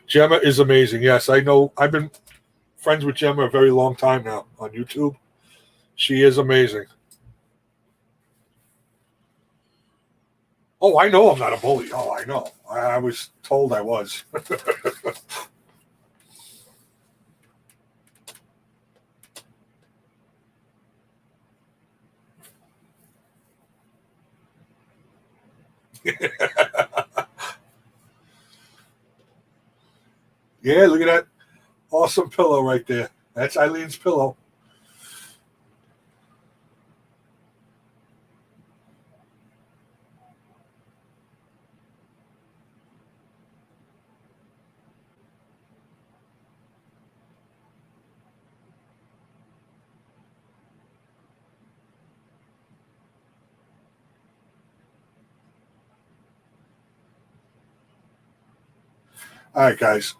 Gemma is amazing. Yes, I know. I've been friends with Gemma a very long time now on YouTube. She is amazing. Oh, I know I'm not a bully. Oh, I know. I was told I was. Yeah, look at that. Awesome pillow right there. That's Eileen's pillow. All right, guys.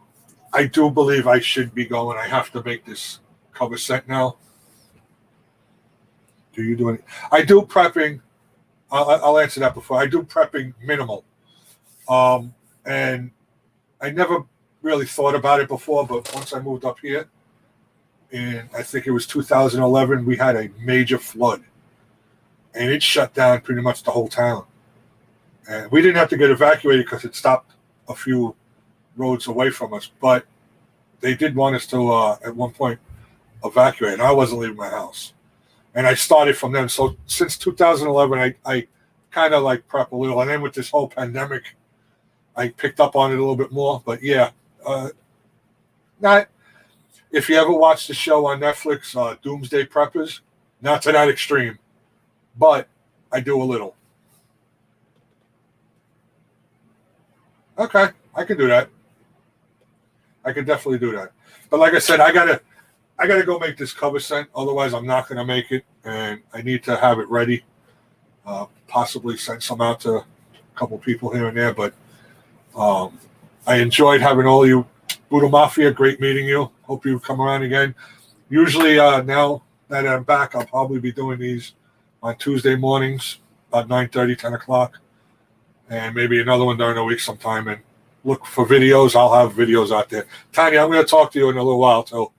I do believe I should be going. I have to make this cover set now. Do you do any? I do prepping. I'll answer that before. I do prepping minimal. And I never really thought about it before, but once I moved up here, and I think it was 2011, we had a major flood. And it shut down pretty much the whole town. And we didn't have to get evacuated because it stopped a few roads away from us. But they did want us to, at one point, evacuate. And I wasn't leaving my house. And I started from then. So since 2011, I kind of like prep a little. And then with this whole pandemic, I picked up on it a little bit more. But yeah, not if you ever watch the show on Netflix, Doomsday Preppers, not to that extreme, but I do a little. Okay, I can do that. I can definitely do that. But like I said, I gotta go make this cover scent. Otherwise, I'm not gonna make it, and I need to have it ready. Possibly send some out to a couple people here and there. But I enjoyed having all you, Buddha Mafia. Great meeting you. Hope you come around again. Usually, now that I'm back, I'll probably be doing these on Tuesday mornings, about 9:30, 10 o'clock, and maybe another one during the week sometime. And look for videos. I'll have videos out there. Tanya, I'm going to talk to you in a little while too.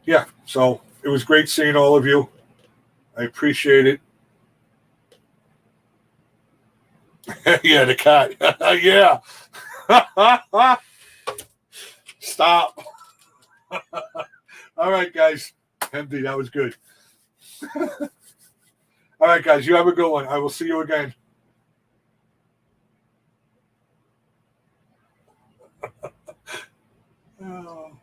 Yeah, so it was great seeing all of you. I appreciate it. Yeah, the cat. Yeah. Stop. All right, guys. MD, that was good. All right, guys, you have a good one. I will see you again. Oh.